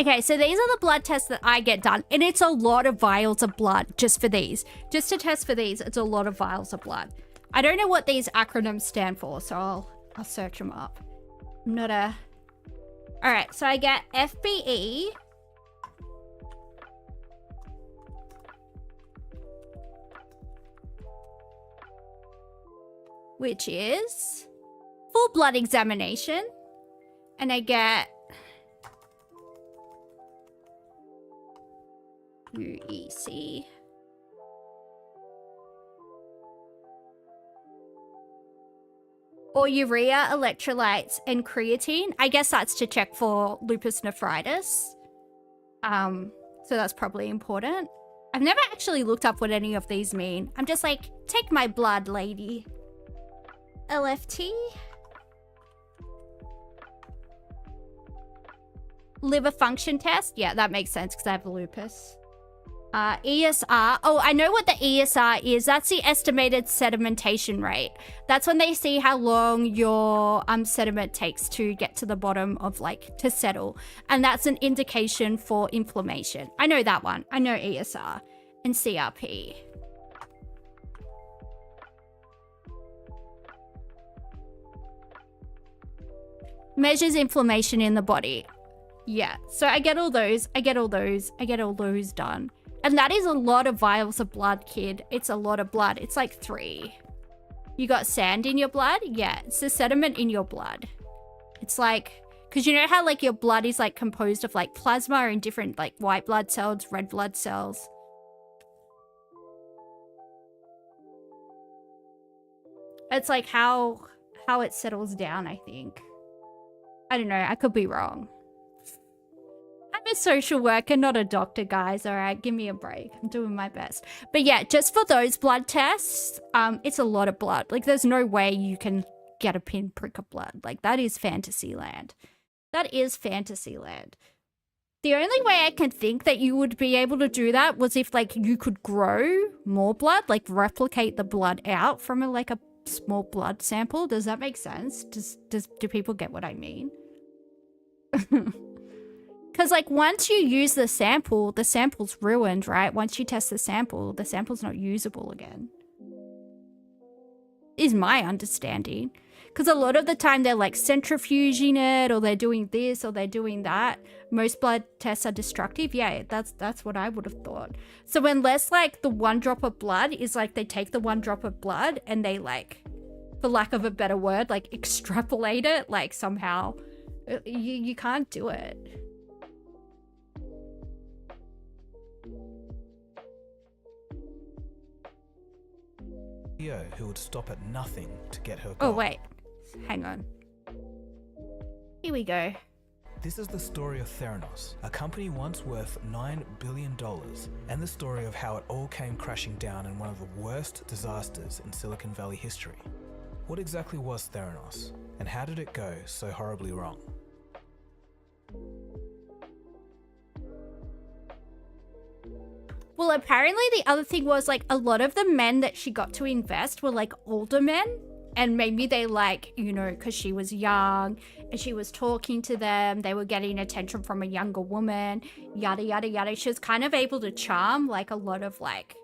Okay, so these are the blood tests that I get done, and it's a lot of vials of blood just for these. Just to test for these, it's a lot of vials of blood. I don't know what these acronyms stand for, so I'll search them up. I'm not a... Alright, so I get FBE. Which is full blood examination. And I get... UEC. Or urea, electrolytes, and creatine. I guess that's to check for lupus nephritis. So that's probably important. I've never actually looked up what any of these mean. I'm just like, take my blood, lady. LFT. Liver function test. Yeah, that makes sense because I have lupus. ESR. Oh, I know what the ESR is. That's the estimated sedimentation rate. That's when they see how long your sediment takes to get to the bottom of like to settle. And that's an indication for inflammation. I know that one. I know ESR and CRP. Measures inflammation in the body. Yeah, so I get all those done. And that is a lot of vials of blood, kid. It's a lot of blood. It's like 3. You got sand in your blood? Yeah, it's the sediment in your blood. It's like, because you know how like your blood is like composed of like plasma and different like white blood cells, red blood cells. It's like how it settles down, I think. I don't know, I could be wrong. I'm a social worker, not a doctor, guys. All right, give me a break. I'm doing my best. But yeah, just for those blood tests, it's a lot of blood. Like, there's no way you can get a pinprick of blood. Like, that is fantasy land. That is fantasy land. The only way I can think that you would be able to do that was if, like, you could grow more blood, like, replicate the blood out from, a small blood sample. Does that make sense? Do people get what I mean? Because, like, once you use the sample's ruined, right? Once you test the sample's not usable again. Is my understanding. Because a lot of the time they're, like, centrifuging it, or they're doing this, or they're doing that. Most blood tests are destructive. Yeah, that's what I would have thought. So unless, like, the 1 drop of blood is, like, they take the 1 drop of blood and they, like, for lack of a better word, like, extrapolate it, like, somehow. You can't do it. Who would stop at nothing to get her Oh, goal. wait. Hang on. Here we go. This is the story of Theranos, a company once worth $9 billion, and the story of how it all came crashing down in one of the worst disasters in Silicon Valley history. What exactly was Theranos, and how did it go so horribly wrong? Well, apparently the other thing was, like, a lot of the men that she got to invest were, like, older men. And maybe they, like, you know, because she was young and she was talking to them, they were getting attention from a younger woman, yada, yada, yada. She was kind of able to charm, like, a lot of, like,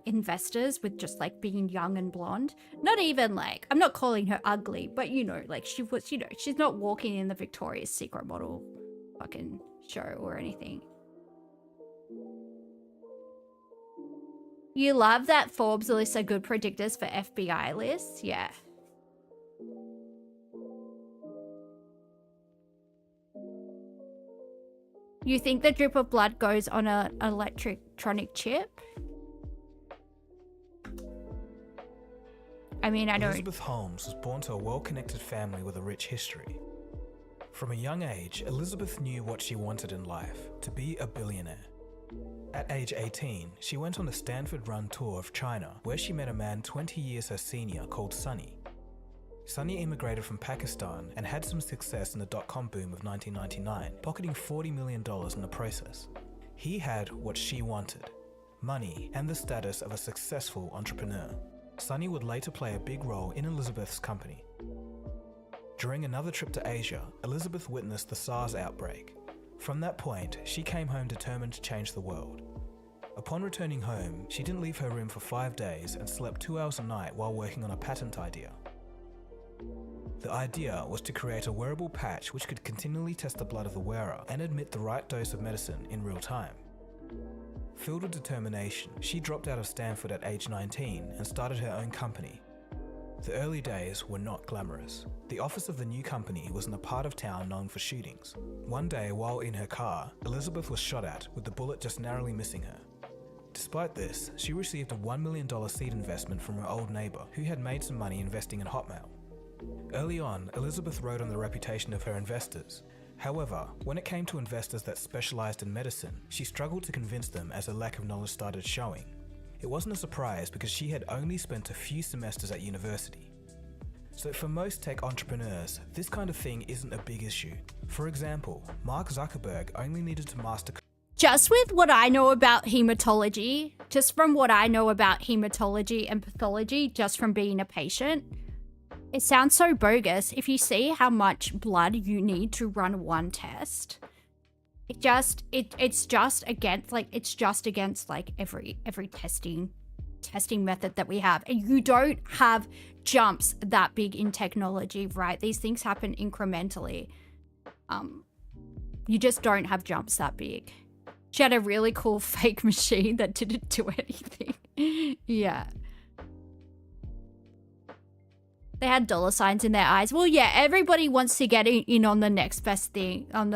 investors with just, like, being young and blonde. Not even, like, I'm not calling her ugly, but, you know, like, she was, you know, she's not walking in the Victoria's Secret model fucking show or anything. You love that Forbes lists are good predictors for FBI lists? Yeah. You think the drip of blood goes on an electronic chip? I mean, I don't... Elizabeth Holmes was born to a well-connected family with a rich history. From a young age, Elizabeth knew what she wanted in life, to be a billionaire. At age 18, she went on a Stanford-run tour of China, where she met a man 20 years her senior called Sonny. Sonny immigrated from Pakistan and had some success in the dot-com boom of 1999, pocketing $40 million in the process. He had what she wanted, money and the status of a successful entrepreneur. Sonny would later play a big role in Elizabeth's company. During another trip to Asia, Elizabeth witnessed the SARS outbreak. From that point, she came home determined to change the world. Upon returning home, she didn't leave her room for 5 days and slept 2 hours a night while working on a patent idea. The idea was to create a wearable patch which could continually test the blood of the wearer and admit the right dose of medicine in real time. Filled with determination, she dropped out of Stanford at age 19 and started her own company. The early days were not glamorous. The office of the new company was in a part of town known for shootings. One day, while in her car, Elizabeth was shot at, with the bullet just narrowly missing her. Despite this, she received a $1 million seed investment from her old neighbour, who had made some money investing in Hotmail. Early on, Elizabeth rode on the reputation of her investors. However, when it came to investors that specialised in medicine, she struggled to convince them as her lack of knowledge started showing. It wasn't a surprise because she had only spent a few semesters at university. So for most tech entrepreneurs, this kind of thing isn't a big issue. For example, Mark Zuckerberg only needed to master... Just with what I know about hematology, just from what I know about hematology and pathology, just from being a patient, it sounds so bogus. If you see how much blood you need to run one test, it's just against like every testing testing method that we have. And you don't have jumps that big in technology, right? These things happen incrementally. You just don't have jumps that big. She had a really cool fake machine that didn't do anything. Yeah. They had dollar signs in their eyes. Well, yeah, everybody wants to get in on the next best thing, on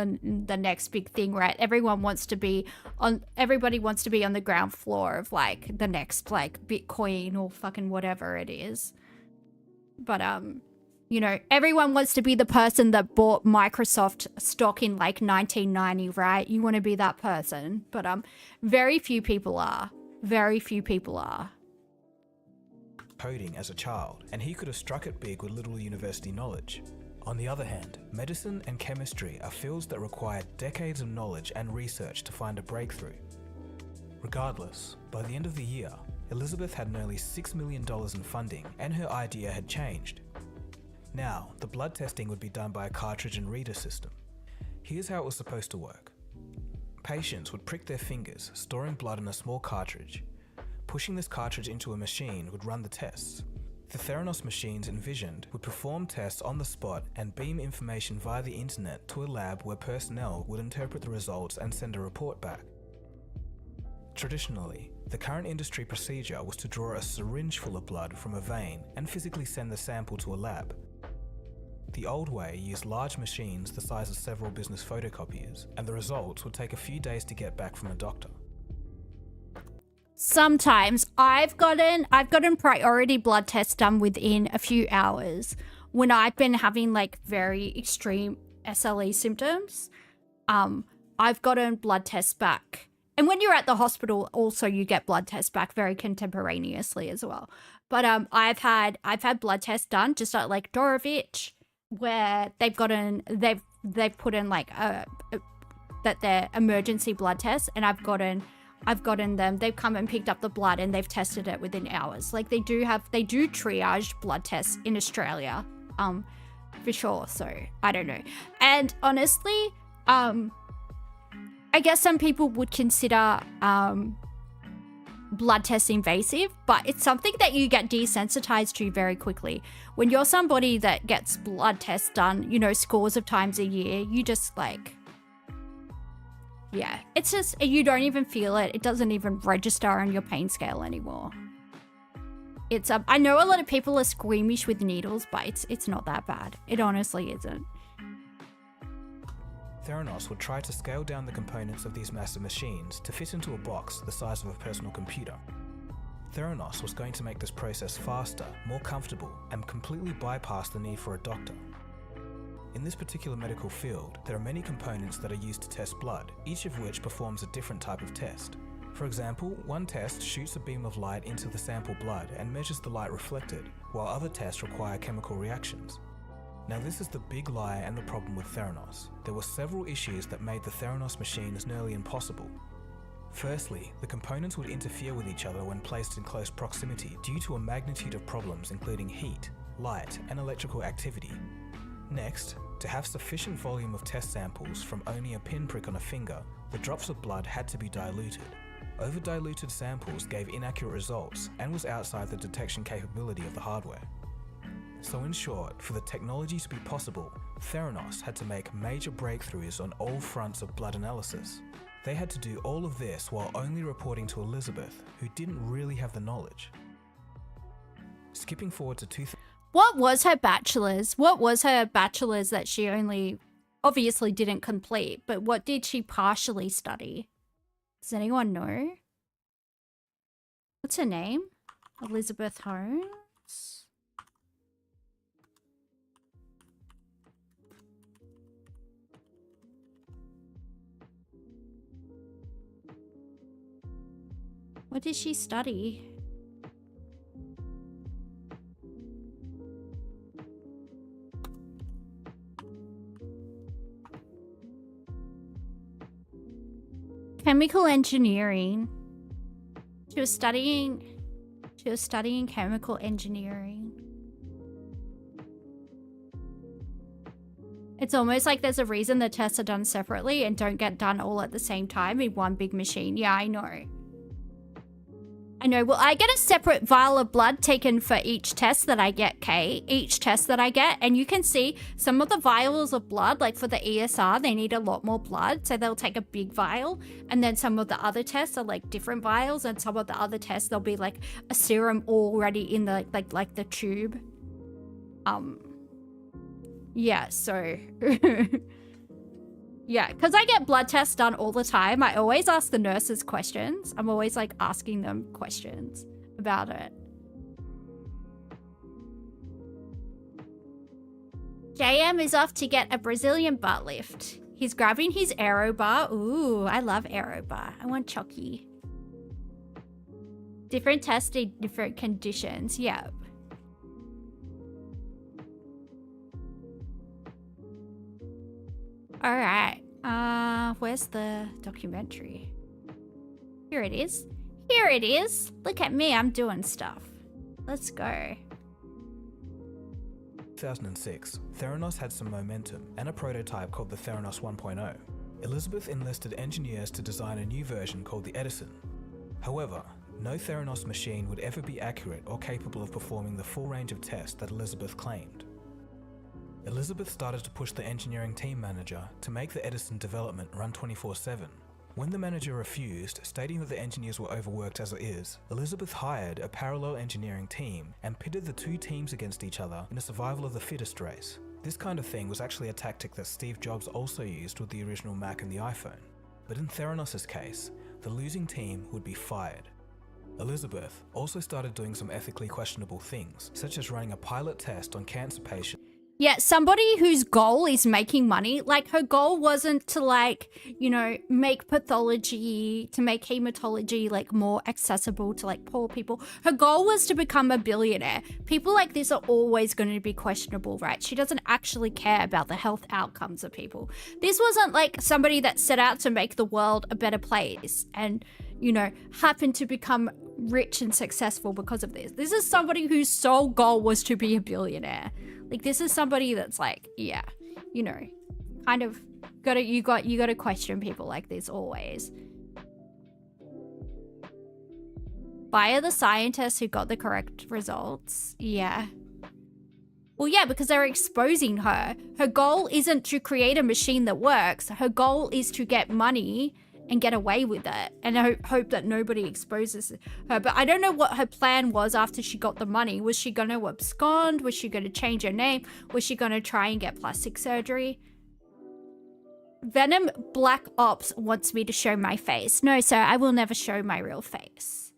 the next big thing, right? Everybody wants to be on the ground floor of like the next like Bitcoin or fucking whatever it is. But you know, everyone wants to be the person that bought Microsoft stock in like 1990, right? You want to be that person. But very few people are. Very few people are. Coding as a child, and he could have struck it big with little university knowledge. On the other hand, medicine and chemistry are fields that require decades of knowledge and research to find a breakthrough. Regardless, by the end of the year, Elizabeth had nearly $6 million in funding, and her idea had changed. Now, the blood testing would be done by a cartridge and reader system. Here's how it was supposed to work. Patients would prick their fingers, storing blood in a small cartridge. Pushing this cartridge into a machine would run the tests. The Theranos machines envisioned would perform tests on the spot and beam information via the internet to a lab where personnel would interpret the results and send a report back. Traditionally, the current industry procedure was to draw a syringe full of blood from a vein and physically send the sample to a lab. The old way used large machines the size of several business photocopiers, and the results would take a few days to get back from a doctor. Sometimes I've gotten priority blood tests done within a few hours when I've been having like very extreme SLE symptoms. I've gotten blood tests back. And when you're at the hospital, also you get blood tests back very contemporaneously as well. But I've had blood tests done just like Dorovich, where they've put in like that they're emergency blood tests, and I've gotten them. They've come and picked up the blood and they've tested it within hours. Like they do triaged blood tests in Australia, for sure. So I don't know. And honestly, I guess some people would consider blood tests invasive, but it's something that you get desensitized to very quickly. When you're somebody that gets blood tests done, you know, scores of times a year, you just like, yeah, it's just, you don't even feel it. It doesn't even register on your pain scale anymore. It's, I know a lot of people are squeamish with needles, but it's not that bad. It honestly isn't. Theranos would try to scale down the components of these massive machines to fit into a box the size of a personal computer. Theranos was going to make this process faster, more comfortable, and completely bypass the need for a doctor. In this particular medical field, there are many components that are used to test blood, each of which performs a different type of test. For example, one test shoots a beam of light into the sample blood and measures the light reflected, while other tests require chemical reactions. Now this is the big lie and the problem with Theranos. There were several issues that made the Theranos machines nearly impossible. Firstly, the components would interfere with each other when placed in close proximity due to a magnitude of problems including heat, light, and electrical activity. Next, to have sufficient volume of test samples from only a pinprick on a finger, the drops of blood had to be diluted. Over-diluted samples gave inaccurate results and was outside the detection capability of the hardware. So in short, for the technology to be possible, Theranos had to make major breakthroughs on all fronts of blood analysis. They had to do all of this while only reporting to Elizabeth, who didn't really have the knowledge. Skipping forward to What was her bachelor's? What was her bachelor's that she only obviously didn't complete, but what did she partially study? Does anyone know? What's her name? Elizabeth Holmes? What did she study? Chemical engineering. She was studying chemical engineering. It's almost like there's a reason the tests are done separately and don't get done all at the same time in one big machine. Yeah, I know. I know. Well, I get a separate vial of blood taken for each test that I get, Kay. Each test that I get. And you can see some of the vials of blood, like for the ESR, they need a lot more blood. So they'll take a big vial. And then some of the other tests are like different vials. And some of the other tests, there'll be like a serum already in the, like the tube. Yeah, so... Yeah, because I get blood tests done all the time. I always ask the nurses questions. I'm always like asking them questions about it. JM is off to get a Brazilian butt lift. He's grabbing his aero bar. Ooh, I love aero bar. I want Chucky. Different tests in different conditions. Yeah. All right. Where's the documentary? Here it is. Here it is. Look at me. I'm doing stuff. Let's go. 2006, Theranos had some momentum and a prototype called the Theranos 1.0. Elizabeth enlisted engineers to design a new version called the Edison. However, no Theranos machine would ever be accurate or capable of performing the full range of tests that Elizabeth claimed. Elizabeth started to push the engineering team manager to make the Edison development run 24/7. When the manager refused, stating that the engineers were overworked as it is, Elizabeth hired a parallel engineering team and pitted the two teams against each other in a survival of the fittest race. This kind of thing was actually a tactic that Steve Jobs also used with the original Mac and the iPhone. But in Theranos' case, the losing team would be fired. Elizabeth also started doing some ethically questionable things, such as running a pilot test on cancer patients. Yeah, somebody whose goal is making money, like her goal wasn't to like, you know, make pathology, to make hematology like more accessible to like poor people. Her goal was to become a billionaire. People like this are always going to be questionable, right? She doesn't actually care about the health outcomes of people. This wasn't like somebody that set out to make the world a better place and, you know, happened to become rich and successful because of this. This is somebody whose sole goal was to be a billionaire. Like, this is somebody that's like, yeah, you know, kind of you gotta question people like this always. Fire the scientists who got the correct results. Yeah. Well, yeah, because they're exposing her. Her goal isn't to create a machine that works. Her goal is to get money and get away with it, and I hope that nobody exposes her. But I don't know what her plan was after she got the money. Was she going to abscond? Was she going to change her name? Was she going to try and get plastic surgery? Venom Black Ops wants me to show my face. No, sir, I will never show my real face.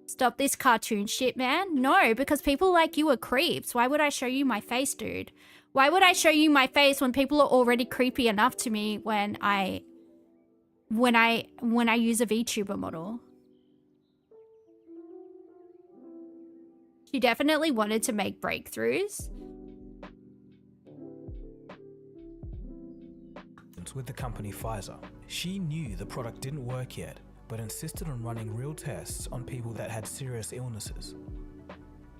Stop this cartoon shit, man. No, because people like you are creeps. Why would I show you my face, dude? Why would I show you my face when people are already creepy enough to me when I use a VTuber model? She definitely wanted to make breakthroughs. With the company Pfizer. She knew the product didn't work yet, but insisted on running real tests on people that had serious illnesses.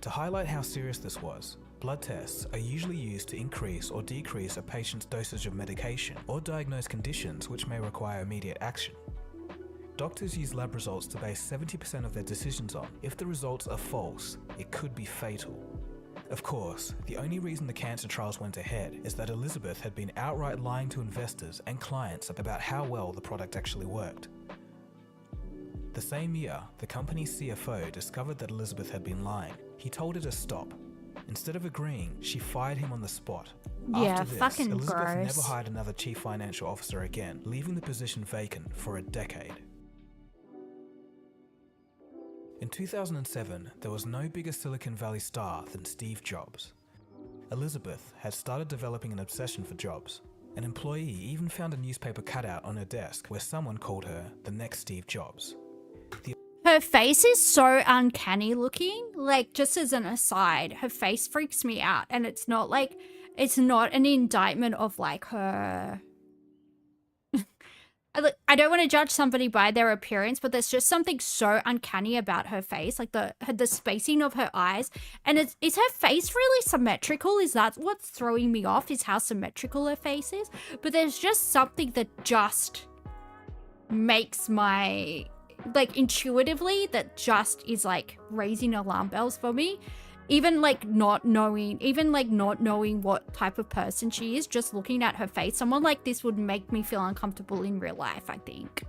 To highlight how serious this was, blood tests are usually used to increase or decrease a patient's dosage of medication or diagnose conditions which may require immediate action. Doctors use lab results to base 70% of their decisions on. If the results are false, it could be fatal. Of course, the only reason the cancer trials went ahead is that Elizabeth had been outright lying to investors and clients about how well the product actually worked. The same year, the company's CFO discovered that Elizabeth had been lying. He told her to stop. Instead of agreeing, she fired him on the spot. Yeah, After this, fucking Elizabeth gross. never hired another chief financial officer again, leaving the position vacant for a decade. In 2007, there was no bigger Silicon Valley star than Steve Jobs. Elizabeth had started developing an obsession for Jobs. An employee even found a newspaper cutout on her desk where someone called her the next Steve Jobs. Her face is so uncanny looking. Like, just as an aside, her face freaks me out. And it's not like, it's not an indictment of like her... I don't want to judge somebody by their appearance, but there's just something so uncanny about her face, like the spacing of her eyes. And is her face really symmetrical? Is that what's throwing me off, is how symmetrical her face is? But there's just something that just makes my like intuitively that just is like raising alarm bells for me. Even not knowing what type of person she is, just looking at her face, someone like this would make me feel uncomfortable in real life, I think.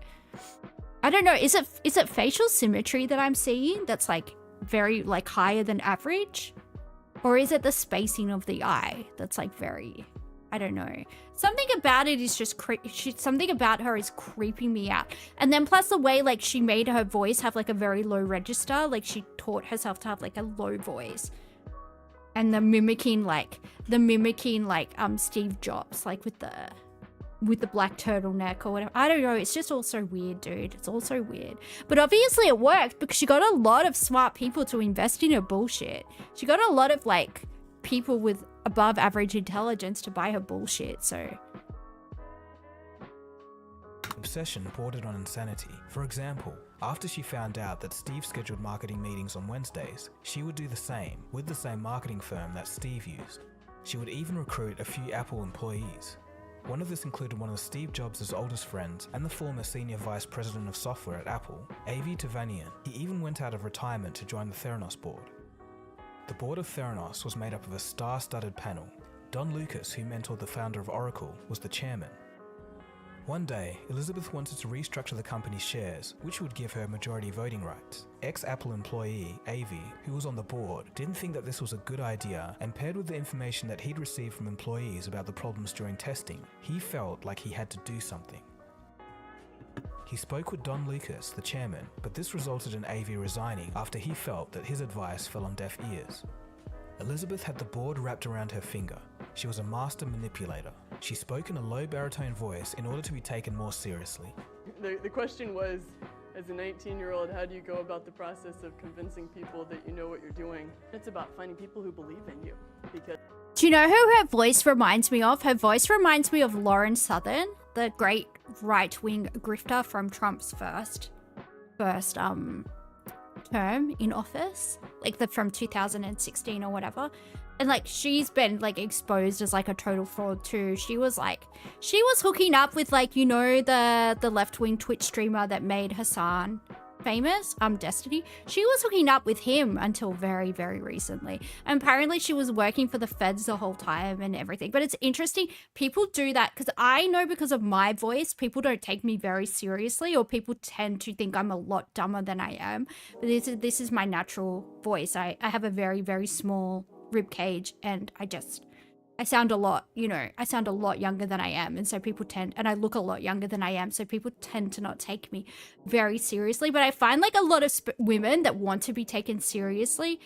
I don't know, is it facial symmetry that I'm seeing that's like very like higher than average? Or is it the spacing of the eye that's like very, I don't know. Something about it is just something about her is creeping me out. And then plus the way like she made her voice have like a very low register, like she taught herself to have like a low voice. And the mimicking like Steve Jobs, like with the black turtleneck or whatever. I don't know, it's just all so weird, dude. It's all so weird. But obviously it worked because she got a lot of smart people to invest in her bullshit. She got a lot of like people with above average intelligence to buy her bullshit, so. Obsession bordered on insanity. For example, after she found out that Steve scheduled marketing meetings on Wednesdays, she would do the same with the same marketing firm that Steve used. She would even recruit a few Apple employees. One of this included one of Steve Jobs' oldest friends and the former senior vice president of software at Apple, Avi Tevanian. He even went out of retirement to join the Theranos board. The board of Theranos was made up of a star-studded panel. Don Lucas, who mentored the founder of Oracle, was the chairman. One day, Elizabeth wanted to restructure the company's shares, which would give her majority voting rights. Ex-Apple employee, Avi, who was on the board, didn't think that this was a good idea, and paired with the information that he'd received from employees about the problems during testing, he felt like he had to do something. He spoke with Don Lucas, the chairman, but this resulted in Avi resigning after he felt that his advice fell on deaf ears. Elizabeth had the board wrapped around her finger. She was a master manipulator. She spoke in a low baritone voice in order to be taken more seriously. The question was, as a 19-year-old, how do you go about the process of convincing people that you know what you're doing? It's about finding people who believe in you. Because Do you know who her voice reminds me of? Her voice reminds me of Lauren Southern, the great right-wing grifter from Trump's first term in office, like from 2016 or whatever. And like she's been like exposed as like a total fraud too. She was hooking up with like, you know, the left-wing Twitch streamer that made Hassan famous, Destiny. She was hooking up with him until very, very recently. And apparently she was working for the feds the whole time and everything. But it's interesting, people do that because I know because of my voice, people don't take me very seriously, or people tend to think I'm a lot dumber than I am. But this is my natural voice. I have a very, very small rib cage, and I sound a lot, you know, I sound a lot younger than I am. And so people and I look a lot younger than I am. So people tend to not take me very seriously. But I find like a lot of women that want to be taken seriously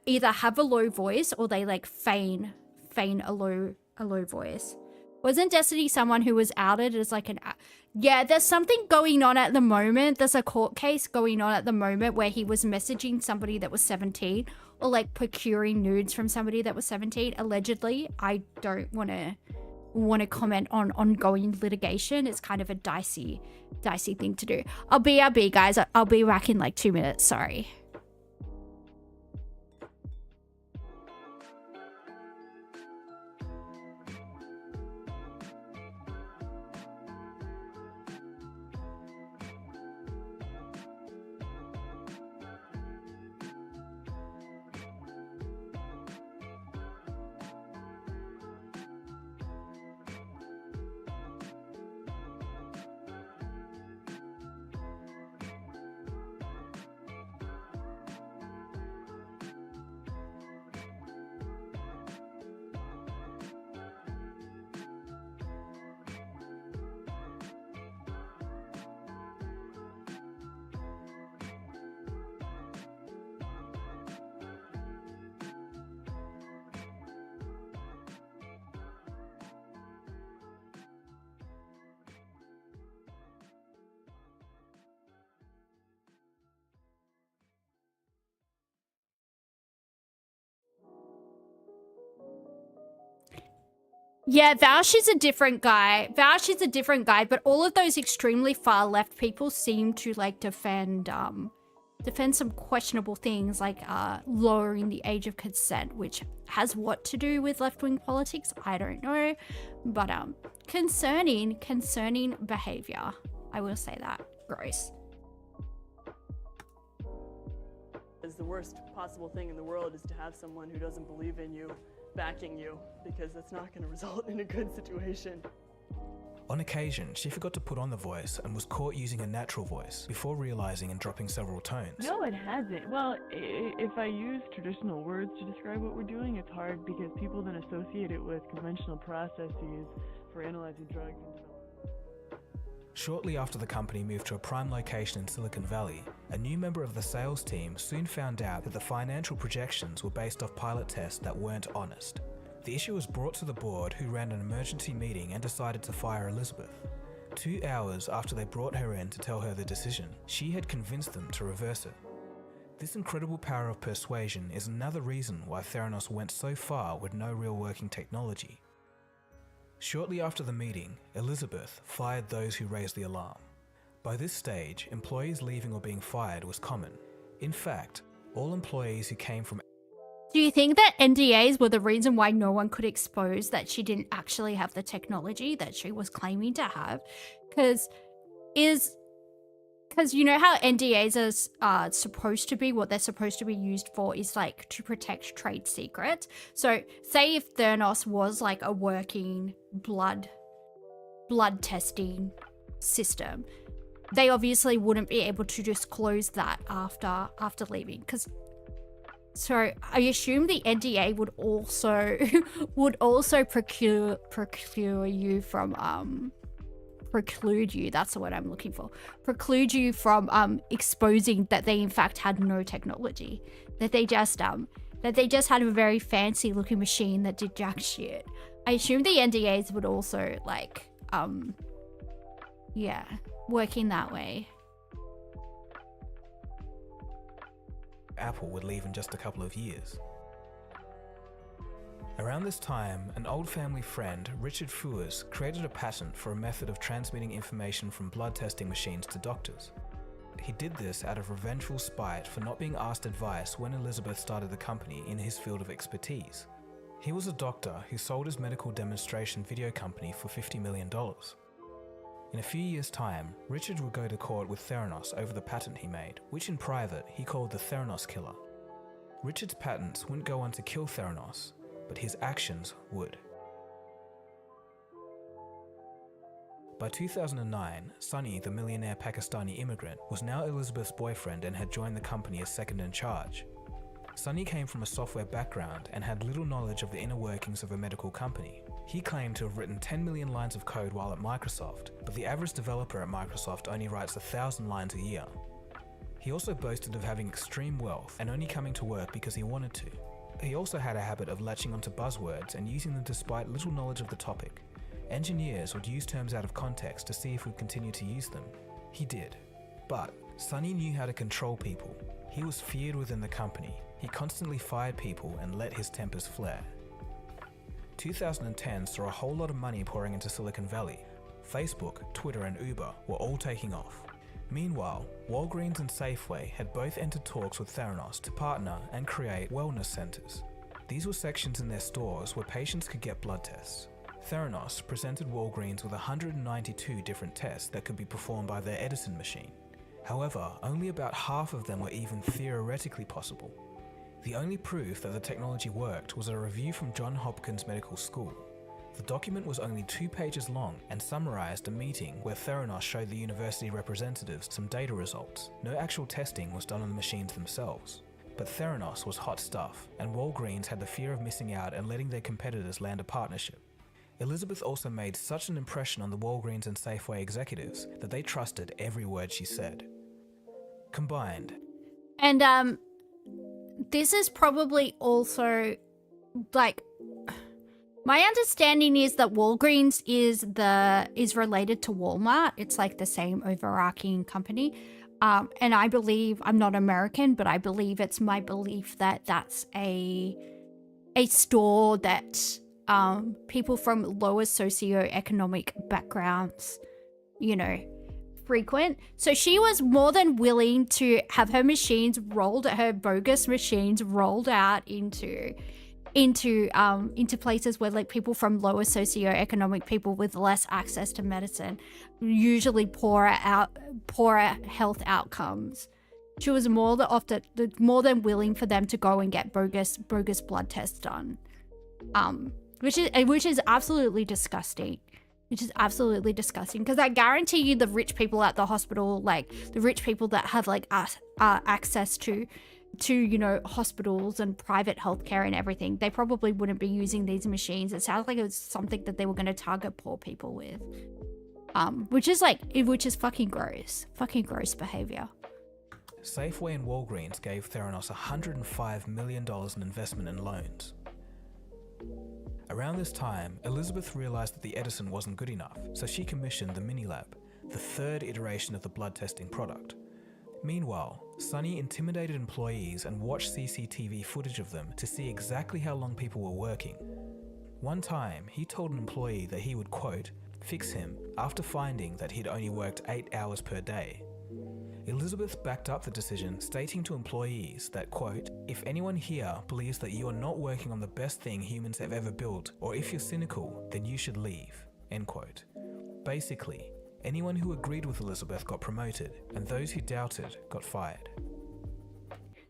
either have a low voice or they like feign a low voice. Wasn't Destiny someone who was outed as like yeah, there's something going on at the moment. There's a court case going on at the moment where he was messaging somebody that was 17 or like procuring nudes from somebody that was 17, allegedly. I don't want to comment on ongoing litigation. It's kind of a dicey thing to do. I'll BRB, guys. I'll be back in like 2 minutes. Sorry. Yeah, Vaush is a different guy. But all of those extremely far left people seem to like defend some questionable things like lowering the age of consent, which has what to do with left-wing politics? I don't know. But concerning behavior. I will say that. Gross. Because the worst possible thing in the world is to have someone who doesn't believe in you backing you, because that's not going to result in a good situation. On occasion, she forgot to put on the voice and was caught using a natural voice before realizing and dropping several tones. No, it hasn't. Well, if I use traditional words to describe what we're doing, it's hard because people then associate it with conventional processes for analyzing drugs and development. Shortly after the company moved to a prime location in Silicon Valley, a new member of the sales team soon found out that the financial projections were based off pilot tests that weren't honest. The issue was brought to the board, who ran an emergency meeting and decided to fire Elizabeth. 2 hours after they brought her in to tell her the decision, she had convinced them to reverse it. This incredible power of persuasion is another reason why Theranos went so far with no real working technology. Shortly after the meeting, Elizabeth fired those who raised the alarm. By this stage, employees leaving or being fired was common. In fact, all employees who came from... Do you think that NDAs were the reason why no one could expose that she didn't actually have the technology that she was claiming to have? Because you know how NDAs are supposed to be, what they're supposed to be used for is like to protect trade secrets. So say if Theranos was like a working blood testing system, they obviously wouldn't be able to disclose that after leaving. So I assume the NDA would also preclude you from preclude you, that's the word I'm looking for, preclude you from exposing that they in fact had no technology, that they just had a very fancy looking machine that did jack shit. I assume the NDAs would also like working that way. Apple would leave in just a couple of years. Around this time, an old family friend, Richard Fuers, created a patent for a method of transmitting information from blood testing machines to doctors. He did this out of revengeful spite for not being asked advice when Elizabeth started the company in his field of expertise. He was a doctor who sold his medical demonstration video company for $50 million. In a few years' time, Richard would go to court with Theranos over the patent he made, which in private he called the Theranos Killer. Richard's patents wouldn't go on to kill Theranos, but his actions would. By 2009, Sunny, the millionaire Pakistani immigrant, was now Elizabeth's boyfriend and had joined the company as second in charge. Sunny came from a software background and had little knowledge of the inner workings of a medical company. He claimed to have written 10 million lines of code while at Microsoft, but the average developer at Microsoft only writes 1,000 lines a year. He also boasted of having extreme wealth and only coming to work because he wanted to. He also had a habit of latching onto buzzwords and using them despite little knowledge of the topic. Engineers would use terms out of context to see if we'd continue to use them. He did. But Sunny knew how to control people. He was feared within the company. He constantly fired people and let his tempers flare. 2010 saw a whole lot of money pouring into Silicon Valley. Facebook, Twitter and Uber were all taking off. Meanwhile, Walgreens and Safeway had both entered talks with Theranos to partner and create wellness centers. These were sections in their stores where patients could get blood tests. Theranos presented Walgreens with 192 different tests that could be performed by their Edison machine. However, only about half of them were even theoretically possible. The only proof that the technology worked was a review from Johns Hopkins Medical School. The document was only 2 pages long and summarized a meeting where Theranos showed the university representatives some data results. No actual testing was done on the machines themselves. But Theranos was hot stuff, and Walgreens had the fear of missing out and letting their competitors land a partnership. Elizabeth also made such an impression on the Walgreens and Safeway executives that they trusted every word she said. Combined. And this is probably also like, my understanding is that Walgreens is related to Walmart. It's like the same overarching company. And I believe, I'm not American, but I believe it's my belief that that's a store that people from lower socioeconomic backgrounds, frequent. So she was more than willing to have her bogus machines rolled out into places where like people from lower socioeconomic, people with less access to medicine, usually poorer health outcomes, She was more than willing for them to go and get bogus blood tests done. Which is absolutely disgusting. Which is absolutely disgusting, because I guarantee you the rich people at the hospital, like the rich people that have like access to you know, hospitals and private healthcare and everything, they probably wouldn't be using these machines. It sounds like it was something that they were going to target poor people with. Which is fucking gross behavior. Safeway and Walgreens gave Theranos $105 million in investment and loans. Around this time, Elizabeth realized that the Edison wasn't good enough, so she commissioned the Mini Lab, the third iteration of the blood testing product. Meanwhile, Sonny intimidated employees and watched CCTV footage of them to see exactly how long people were working. One time, he told an employee that he would, quote, fix him after finding that he'd only worked 8 hours per day. Elizabeth backed up the decision, stating to employees that, quote, if anyone here believes that you are not working on the best thing humans have ever built, or if you're cynical, then you should leave, end quote. Basically, anyone who agreed with Elizabeth got promoted, and those who doubted got fired.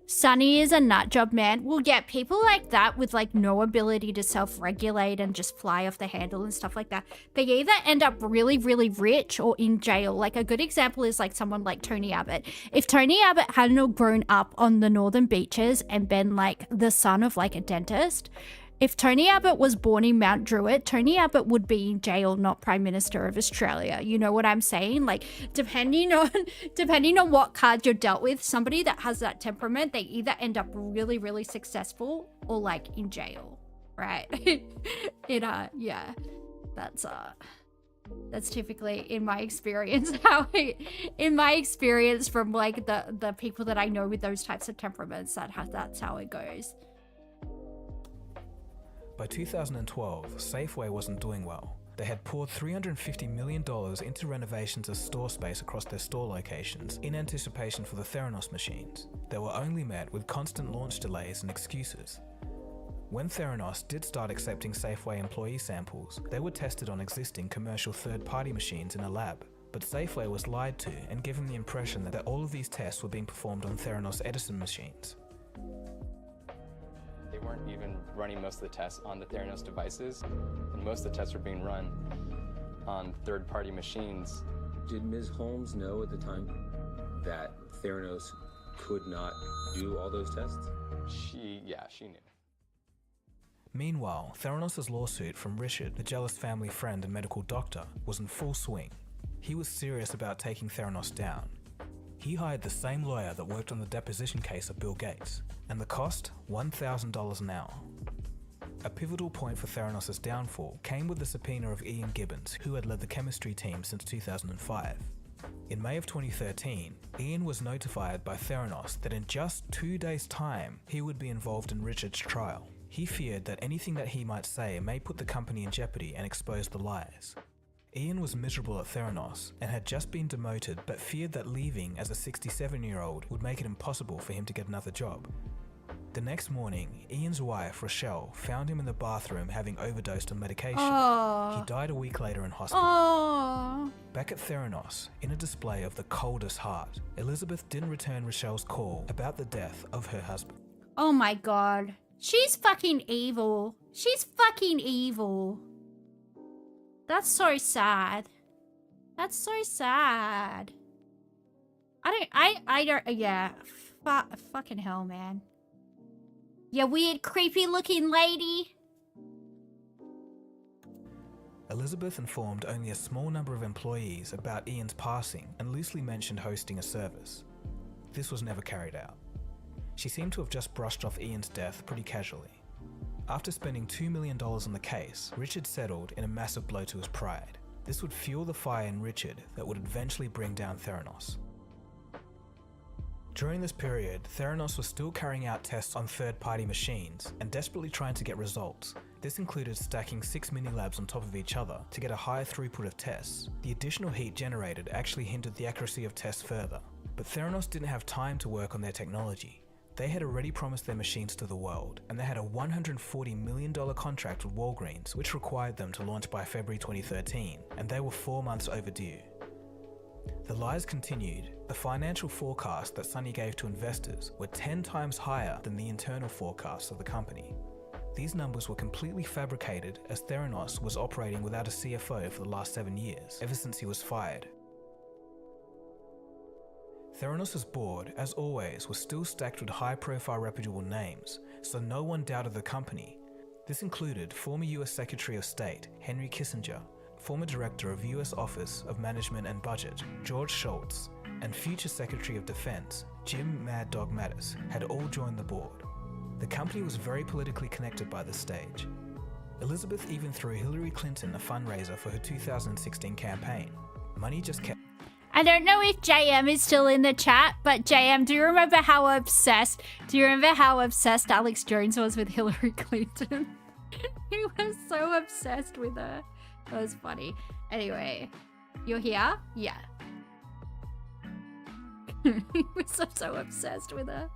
Sonny is a nut job, man. Well, yeah, people like that with like no ability to self-regulate and just fly off the handle and stuff like that, they either end up really, really rich or in jail. Like a good example is like someone like Tony Abbott. If Tony Abbott hadn't grown up on the northern beaches and been like the son of like a dentist, if Tony Abbott was born in Mount Druitt, Tony Abbott would be in jail, not Prime Minister of Australia. You know what I'm saying? Like, depending on what card you're dealt with, somebody that has that temperament, they either end up really, really successful or like in jail, right? Yeah, that's typically in my experience from like the people that I know with those types of temperaments, that's how it goes. By 2012, Safeway wasn't doing well. They had poured $350 million into renovations of store space across their store locations in anticipation for the Theranos machines. They were only met with constant launch delays and excuses. When Theranos did start accepting Safeway employee samples, they were tested on existing commercial third-party machines in a lab. But Safeway was lied to and given the impression that all of these tests were being performed on Theranos Edison machines. They weren't even running most of the tests on the Theranos devices, and most of the tests were being run on third-party machines. Did Ms. Holmes know at the time that Theranos could not do all those tests? She knew. Meanwhile, Theranos' lawsuit from Richard, the jealous family friend and medical doctor, was in full swing. He was serious about taking Theranos down. He hired the same lawyer that worked on the deposition case of Bill Gates, and the cost, $1,000 an hour. A pivotal point for Theranos' downfall came with the subpoena of Ian Gibbons, who had led the chemistry team since 2005. In May of 2013, Ian was notified by Theranos that in just 2 days' time, he would be involved in Richard's trial. He feared that anything that he might say may put the company in jeopardy and expose the lies. Ian was miserable at Theranos and had just been demoted, but feared that leaving as a 67-year-old would make it impossible for him to get another job. The next morning, Ian's wife, Rochelle, found him in the bathroom having overdosed on medication. He died a week later in hospital. Back at Theranos, in a display of the coldest heart, Elizabeth didn't return Rochelle's call about the death of her husband. Oh my god. She's fucking evil. She's fucking evil. That's so sad. That's so sad. Yeah. Fucking hell, man. You weird, creepy looking lady. Elizabeth informed only a small number of employees about Ian's passing and loosely mentioned hosting a service. This was never carried out. She seemed to have just brushed off Ian's death pretty casually. After spending $2 million on the case, Richard settled in a massive blow to his pride. This would fuel the fire in Richard that would eventually bring down Theranos. During this period, Theranos was still carrying out tests on third-party machines and desperately trying to get results. This included stacking 6 mini-labs on top of each other to get a higher throughput of tests. The additional heat generated actually hindered the accuracy of tests further. But Theranos didn't have time to work on their technology. They had already promised their machines to the world, and they had a $140 million contract with Walgreens, which required them to launch by February 2013, and they were 4 months overdue. The lies continued. The financial forecast that Sunny gave to investors were 10 times higher than the internal forecasts of the company. These numbers were completely fabricated, as Theranos was operating without a CFO for the last 7 years, ever since he was fired. Theranos' board, as always, was still stacked with high-profile reputable names, so no one doubted the company. This included former US Secretary of State Henry Kissinger, former Director of US Office of Management and Budget George Shultz, and future Secretary of Defense Jim Mad Dog Mattis had all joined the board. The company was very politically connected by this stage. Elizabeth even threw Hillary Clinton a fundraiser for her 2016 campaign. Money just kept... I don't know if JM is still in the chat, but JM, do you remember how obsessed Alex Jones was with Hillary Clinton? He was so obsessed with her. That was funny. Anyway, you're here? Yeah. He was so obsessed with her.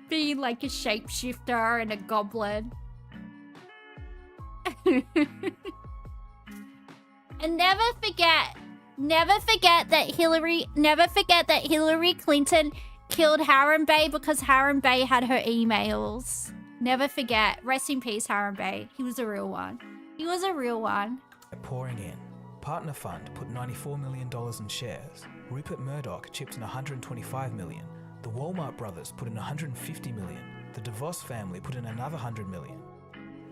Being like a shapeshifter and a goblin. And never forget that Hillary Clinton killed Harambe because Harambe had her emails. Never forget. Rest in peace, Harambe. He was a real one. He was a real one. pouring in. Partner Fund put $94 million in shares. Rupert Murdoch chipped in $125 million. The Walmart brothers put in $150 million. The DeVos family put in another $100 million.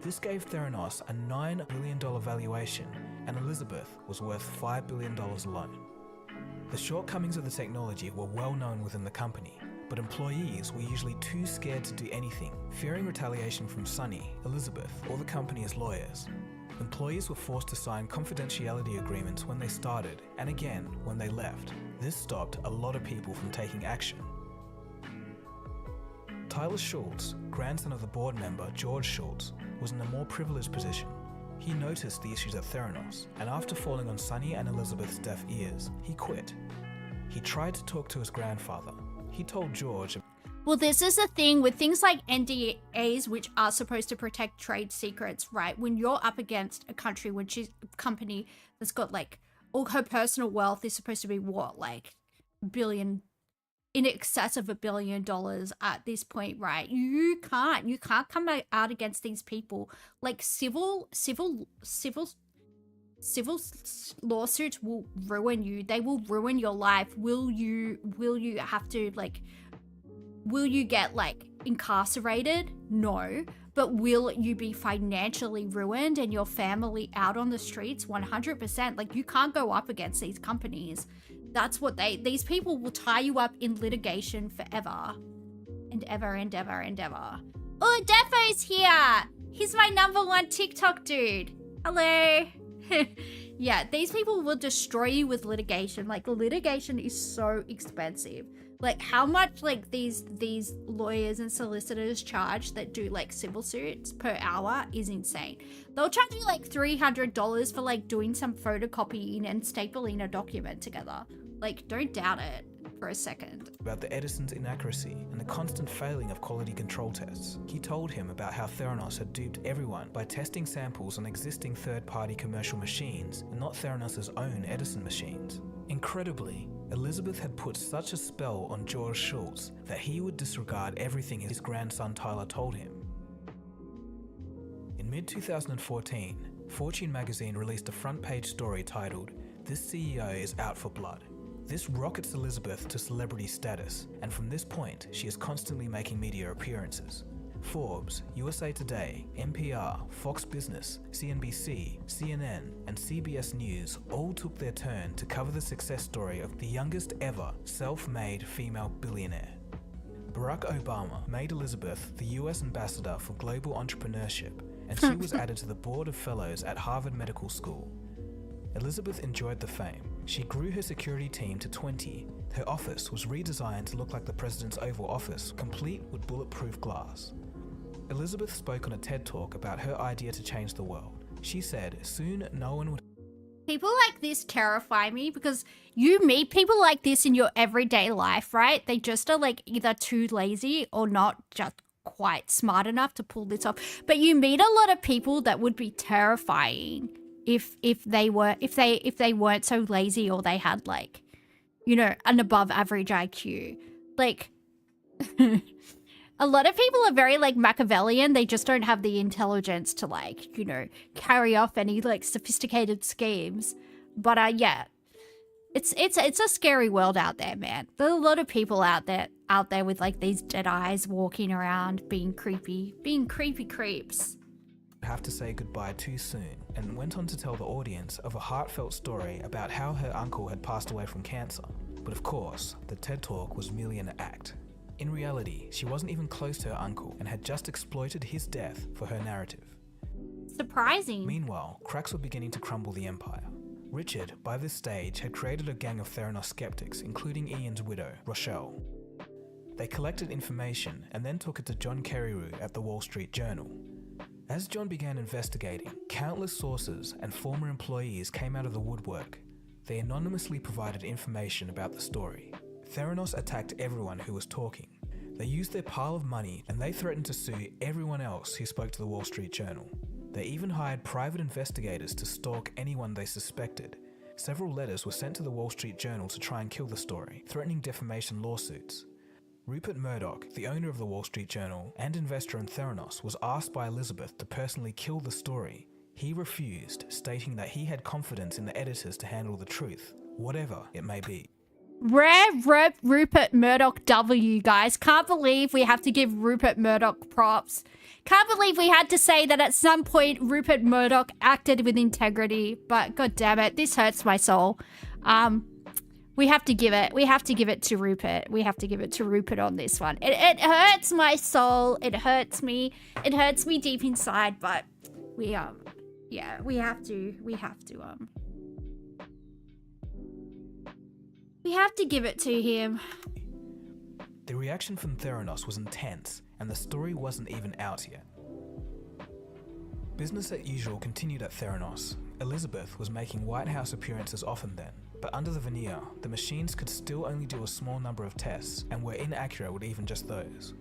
This gave Theranos a $9 billion valuation, and Elizabeth was worth $5 billion alone. The shortcomings of the technology were well known within the company, but employees were usually too scared to do anything, fearing retaliation from Sunny, Elizabeth, or the company's lawyers. Employees were forced to sign confidentiality agreements when they started, and again when they left. This stopped a lot of people from taking action. Tyler Schultz, grandson of the board member George Schultz, was in a more privileged position. He noticed the issues at Theranos, and after falling on Sunny and Elizabeth's deaf ears, he quit. He tried to talk to his grandfather. He told George... Well, this is the thing with things like NDAs, which are supposed to protect trade secrets, right? When you're up against a country, which is a company that's got like all her personal wealth is supposed to be what, like in excess of $1 billion at this point, right? You can't come out against these people. Like civil lawsuits will ruin you. They will ruin your life. Will you have to like? Will you get like incarcerated? No. But will you be financially ruined and your family out on the streets? 100%. Like you can't go up against these companies. That's what these people will tie you up in litigation forever. And ever and ever and ever. Oh, Defo's here. He's my #1 TikTok dude. Hello. Yeah, these people will destroy you with litigation. Like litigation is so expensive. Like how much like these lawyers and solicitors charge that do like civil suits per hour is insane. They'll charge you like $300 for like doing some photocopying and stapling a document together. Like don't doubt it for a second. About the Edison's inaccuracy and the constant failing of quality control tests. He told him about how Theranos had duped everyone by testing samples on existing third-party commercial machines and not Theranos' own Edison machines. Incredibly, Elizabeth had put such a spell on George Schultz that he would disregard everything his grandson Tyler told him. In mid-2014, Fortune magazine released a front-page story titled, "This CEO is out for blood." This rockets Elizabeth to celebrity status, and from this point, she is constantly making media appearances. Forbes, USA Today, NPR, Fox Business, CNBC, CNN, and CBS News all took their turn to cover the success story of the youngest ever self-made female billionaire. Barack Obama made Elizabeth the US ambassador for global entrepreneurship, and she was added to the board of fellows at Harvard Medical School. Elizabeth enjoyed the fame. She grew her security team to 20. Her office was redesigned to look like the president's Oval Office, complete with bulletproof glass. Elizabeth spoke on a TED Talk about her idea to change the world. She said, soon no one would... People like this terrify me because you meet people like this in your everyday life, right? They just are like either too lazy or not just quite smart enough to pull this off. But you meet a lot of people that would be terrifying if they weren't so lazy or they had like you know, an above average IQ. Like, a lot of people are very, like, Machiavellian. They just don't have the intelligence to, like, you know, carry off any, like, sophisticated schemes. But, yeah. It's a scary world out there, man. There are a lot of people out there with, like, these dead eyes walking around, being creepy creeps. Have to say goodbye too soon, and went on to tell the audience of a heartfelt story about how her uncle had passed away from cancer. But of course, the TED Talk was merely an act. In reality, she wasn't even close to her uncle and had just exploited his death for her narrative. Surprising. Meanwhile, cracks were beginning to crumble the empire. Richard, by this stage, had created a gang of Theranos skeptics, including Ian's widow, Rochelle. They collected information and then took it to John Carreyrou at the Wall Street Journal. As John began investigating, countless sources and former employees came out of the woodwork. They anonymously provided information about the story. Theranos attacked everyone who was talking. They used their pile of money and they threatened to sue everyone else who spoke to the Wall Street Journal. They even hired private investigators to stalk anyone they suspected. Several letters were sent to the Wall Street Journal to try and kill the story, threatening defamation lawsuits. Rupert Murdoch, the owner of the Wall Street Journal and investor in Theranos, was asked by Elizabeth to personally kill the story. He refused, stating that he had confidence in the editors to handle the truth, whatever it may be. Rare Rupert Murdoch W, guys. Can't believe we have to give Rupert Murdoch props. Can't believe we had to say that at some point Rupert Murdoch acted with integrity, but god damn it, this hurts my soul. We have to give it to Rupert. We have to give it to Rupert on this one. It hurts my soul. It hurts me. It hurts me deep inside, but we have to give it to him. The reaction from Theranos was intense, and the story wasn't even out yet. Business as usual continued at Theranos. Elizabeth was making White House appearances often then, but under the veneer, the machines could still only do a small number of tests and were inaccurate with even just those.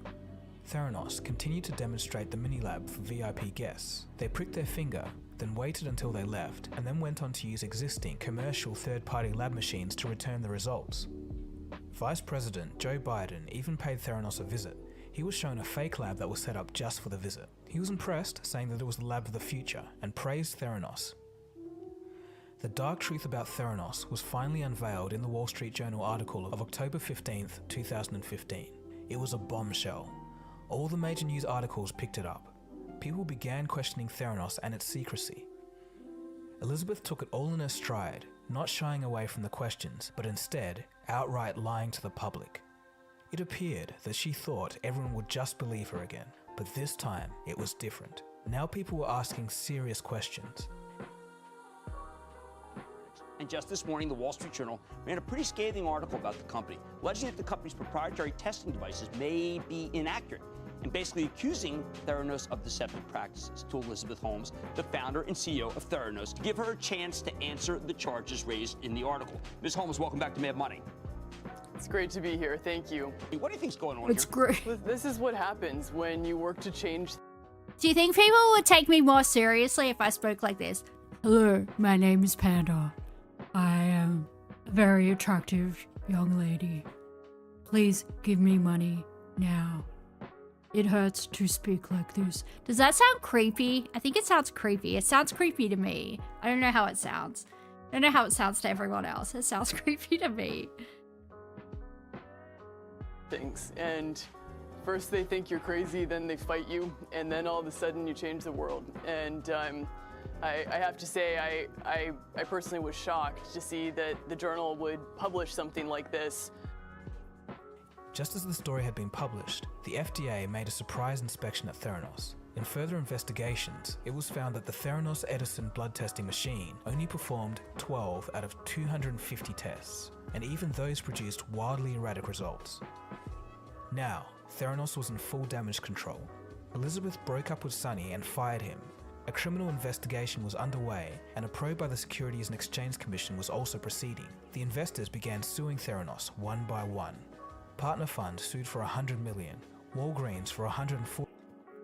Theranos continued to demonstrate the mini-lab for VIP guests. They pricked their finger, then waited until they left, and then went on to use existing commercial third-party lab machines to return the results. Vice President Joe Biden even paid Theranos a visit. He was shown a fake lab that was set up just for the visit. He was impressed, saying that it was the lab of the future, and praised Theranos. The dark truth about Theranos was finally unveiled in the Wall Street Journal article of October 15th, 2015. It was a bombshell. All the major news articles picked it up. People began questioning Theranos and its secrecy. Elizabeth took it all in her stride, not shying away from the questions, but instead outright lying to the public. It appeared that she thought everyone would just believe her again, but this time it was different. Now people were asking serious questions. And just this morning, the Wall Street Journal ran a pretty scathing article about the company, alleging that the company's proprietary testing devices may be inaccurate, and basically accusing Theranos of deceptive practices. To Elizabeth Holmes, the founder and CEO of Theranos, to give her a chance to answer the charges raised in the article. Ms. Holmes, welcome back to Mad Money. It's great to be here. Thank you. What do you think's going on It's here? great. This is what happens when you work to change. Do you think people would take me more seriously if I spoke like this? Hello, my name is Panda. I am a very attractive young lady. Please give me money now. It hurts to speak like this. Does that sound creepy? I think it sounds creepy. It sounds creepy to me. I don't know how it sounds. I don't know how it sounds to everyone else. It sounds creepy to me. Things, and first they think you're crazy, then they fight you, and then all of a sudden you change the world. And I have to say, I personally was shocked to see that the journal would publish something like this. Just as the story had been published, the FDA made a surprise inspection at Theranos. In further investigations, it was found that the Theranos Edison blood testing machine only performed 12 out of 250 tests, and even those produced wildly erratic results. Now, Theranos was in full damage control. Elizabeth broke up with Sonny and fired him. A criminal investigation was underway, and a probe by the Securities and Exchange Commission was also proceeding. The investors began suing Theranos one by one. Partner Fund sued for $100 million, Walgreens for $140.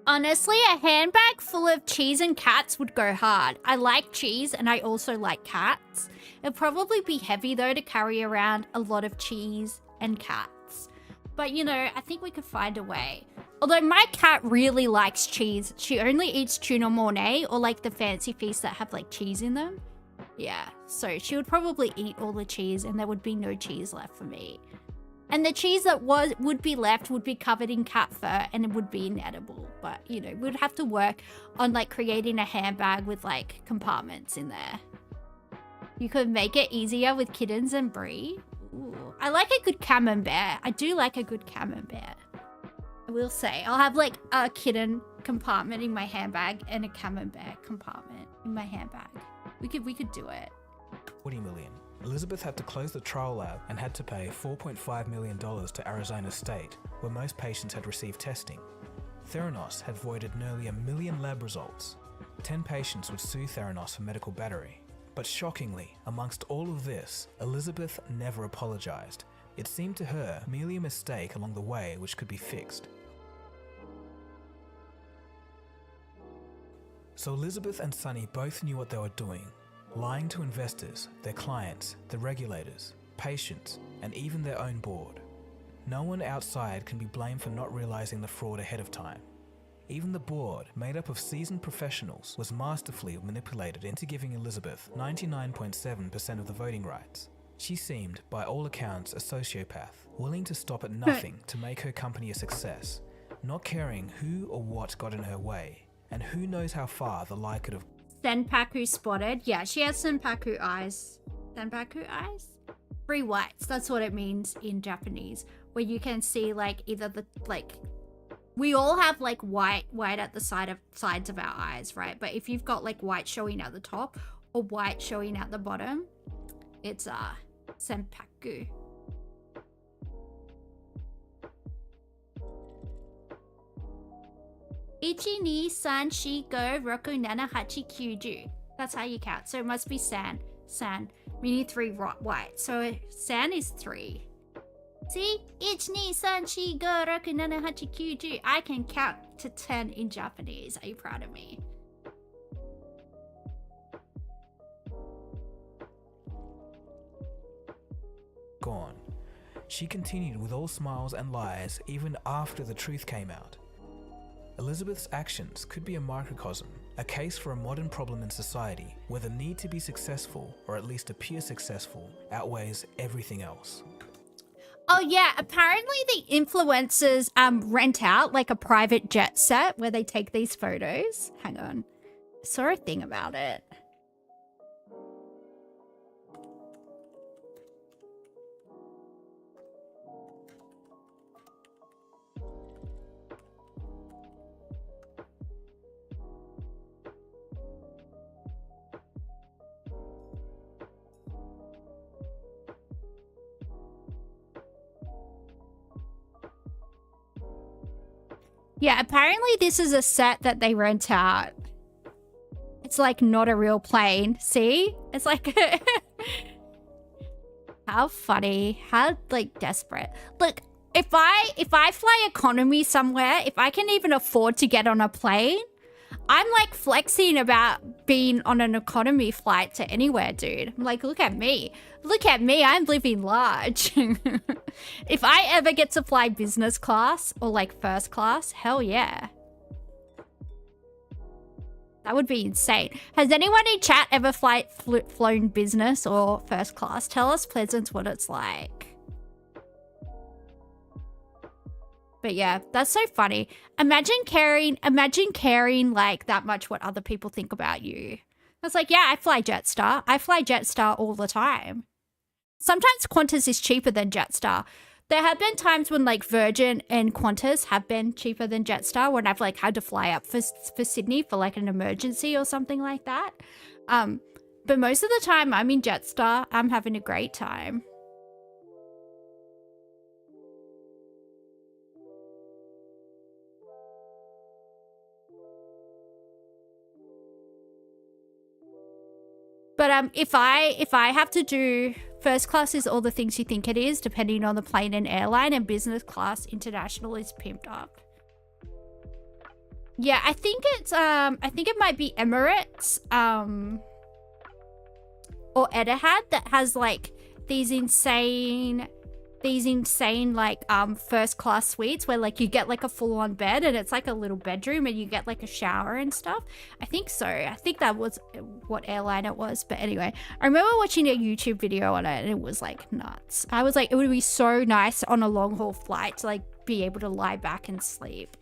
Honestly, a handbag full of cheese and cats would go hard. I like cheese and I also like cats. It'd probably be heavy though to carry around a lot of cheese and cats. But you know, I think we could find a way. Although my cat really likes cheese. She only eats tuna mornay or like the fancy feasts that have like cheese in them. Yeah, so she would probably eat all the cheese and there would be no cheese left for me. And the cheese that would be left would be covered in cat fur and it would be inedible. But, you know, we'd have to work on like creating a handbag with like compartments in there. You could make it easier with kittens and brie. Ooh, I like a good camembert. I do like a good camembert. I will say, I'll have like a kitten compartment in my handbag and a camembert compartment in my handbag. We could do it. 40 million. Elizabeth had to close the trial lab and had to pay $4.5 million to Arizona State, where most patients had received testing. Theranos had voided nearly 1 million lab results. 10 patients would sue Theranos for medical battery. But shockingly, amongst all of this, Elizabeth never apologized. It seemed to her merely a mistake along the way which could be fixed. So Elizabeth and Sunny both knew what they were doing. Lying to investors, their clients, the regulators, patients, and even their own board. No one outside can be blamed for not realizing the fraud ahead of time. Even the board, made up of seasoned professionals, was masterfully manipulated into giving Elizabeth 99.7% of the voting rights. She seemed, by all accounts, a sociopath, willing to stop at nothing to make her company a success, not caring who or what got in her way, and who knows how far the lie could have. Senpaku spotted. Yeah, she has senpaku eyes. Senpaku eyes? Free whites. That's what it means in Japanese. Where you can see like either the like we all have like white at the sides of our eyes, right? But if you've got like white showing at the top or white showing at the bottom, it's senpaku. Ichi, ni, san, shi, go, roku, nana, hachi, kyuju. That's how you count. So it must be san. San, meaning 3 white. So san is 3. See? Ichi, ni, san, shi, go, roku, nana, hachi, kyuju. I can count to 10 in Japanese. Are you proud of me? Gone. She continued with all smiles and lies even after the truth came out. Elizabeth's actions could be a microcosm, a case for a modern problem in society where the need to be successful, or at least appear successful, outweighs everything else. Oh yeah, apparently the influencers rent out like a private jet set where they take these photos. Hang on. I saw a thing about it. Yeah, apparently this is a set that they rent out. It's like not a real plane. See? It's like how funny, how like desperate. Look, if I fly economy somewhere, if I can even afford to get on a plane, I'm like flexing about being on an economy flight to anywhere, dude. I'm like, look at me. Look at me, I'm living large. If I ever get to fly business class or like first class, hell yeah. That would be insane. Has anyone in chat ever flown business or first class? Tell us, pleasant, what it's like. But yeah, that's so funny. Imagine caring like that much what other people think about you. It's like, yeah, I fly Jetstar. I fly Jetstar all the time. Sometimes Qantas is cheaper than Jetstar. There have been times when like Virgin and Qantas have been cheaper than Jetstar when I've like had to fly up for Sydney for like an emergency or something like that. But most of the time I'm in Jetstar. I'm having a great time. But if I have to do first class is all the things you think it is, depending on the plane and airline, and business class international is pimped up. Yeah, I think it might be Emirates, or Etihad that has like these insane like first class suites where like you get like a full on bed and it's like a little bedroom and you get like a shower and stuff. I think so. I think that was what airline it was. But anyway, I remember watching a YouTube video on it and it was like nuts. I was like, it would be so nice on a long haul flight to like be able to lie back and sleep.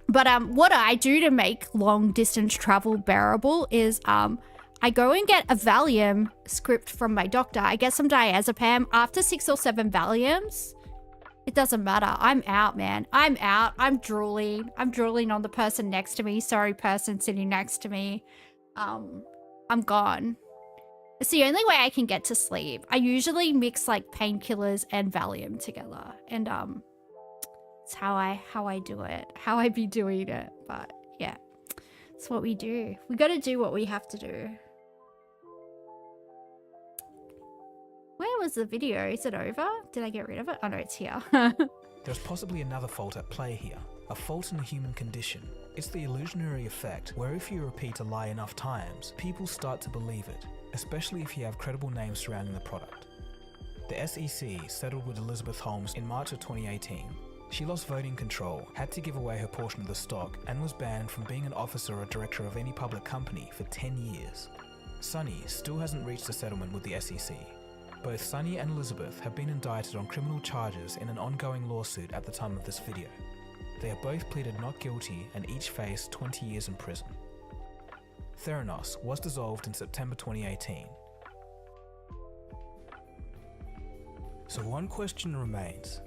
But what I do to make long distance travel bearable is I go and get a Valium script from my doctor. I get some diazepam. After 6 or 7 Valiums, it doesn't matter. I'm out, man. I'm out. I'm drooling. I'm drooling on the person next to me. Sorry, person sitting next to me. I'm gone. It's the only way I can get to sleep. I usually mix like painkillers and Valium together. And it's how I do it. How I be doing it. But yeah, it's what we do. We got to do what we have to do. Where was the video? Is it over? Did I get rid of it? Oh no, it's here. There's possibly another fault at play here. A fault in the human condition. It's the illusionary effect, where if you repeat a lie enough times, people start to believe it, especially if you have credible names surrounding the product. The SEC settled with Elizabeth Holmes in March of 2018. She lost voting control, had to give away her portion of the stock, and was banned from being an officer or director of any public company for 10 years. Sunny still hasn't reached a settlement with the SEC. Both Sunny and Elizabeth have been indicted on criminal charges in an ongoing lawsuit at the time of this video. They are both pleaded not guilty and each face 20 years in prison. Theranos was dissolved in September 2018. So one question remains.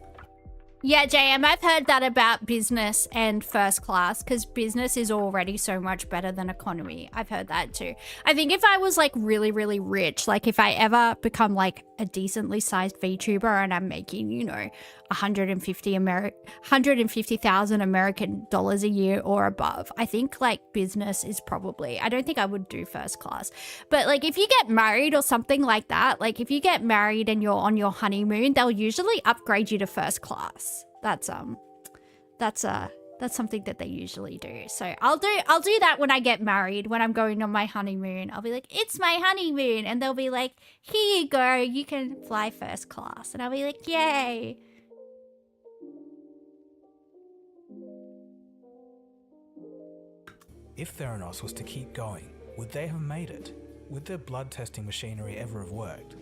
Yeah, JM, I've heard that about business and first class because business is already so much better than economy. I've heard that too. I think if I was like really, really rich, like if I ever become like a decently sized VTuber and I'm making, you know, 150,000 American dollars a year or above, I think like business is probably, I don't think I would do first class. But like if you get married or something like that, like if you get married and you're on your honeymoon, they'll usually upgrade you to first class. That's something that they usually do. So I'll do that when I get married, when I'm going on my honeymoon. I'll be like, it's my honeymoon. And they'll be like, here you go, you can fly first class. And I'll be like, yay. If Theranos was to keep going, would they have made it? Would their blood testing machinery ever have worked?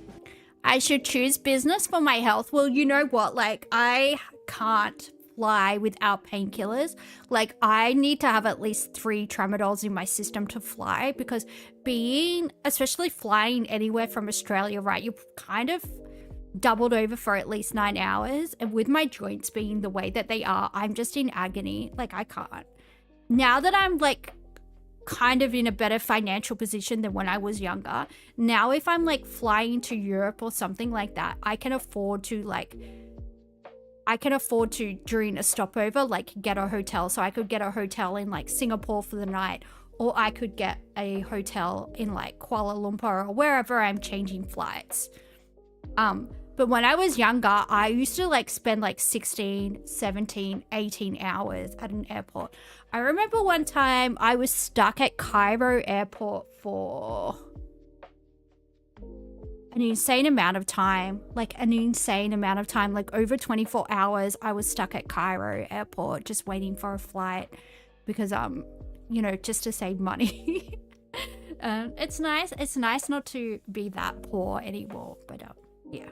I should choose business for my health. Well, you know what? Like, I can't fly without painkillers. Like, I need to have at least 3 tramadols in my system to fly because especially flying anywhere from Australia, right? You're kind of doubled over for at least 9 hours. And with my joints being the way that they are, I'm just in agony. Like, I can't. Now that I'm like kind of in a better financial position than when I was younger. Now, if I'm like flying to Europe or something like that, I can afford to during a stopover, like get a hotel. So I could get a hotel in like Singapore for the night, or I could get a hotel in like Kuala Lumpur or wherever I'm changing flights. But when I was younger, I used to like spend like 16, 17, 18 hours at an airport. I remember one time I was stuck at Cairo airport for an insane amount of time, like over 24 hours. I was stuck at Cairo airport just waiting for a flight because, you know, just to save money. It's nice not to be that poor anymore, but yeah.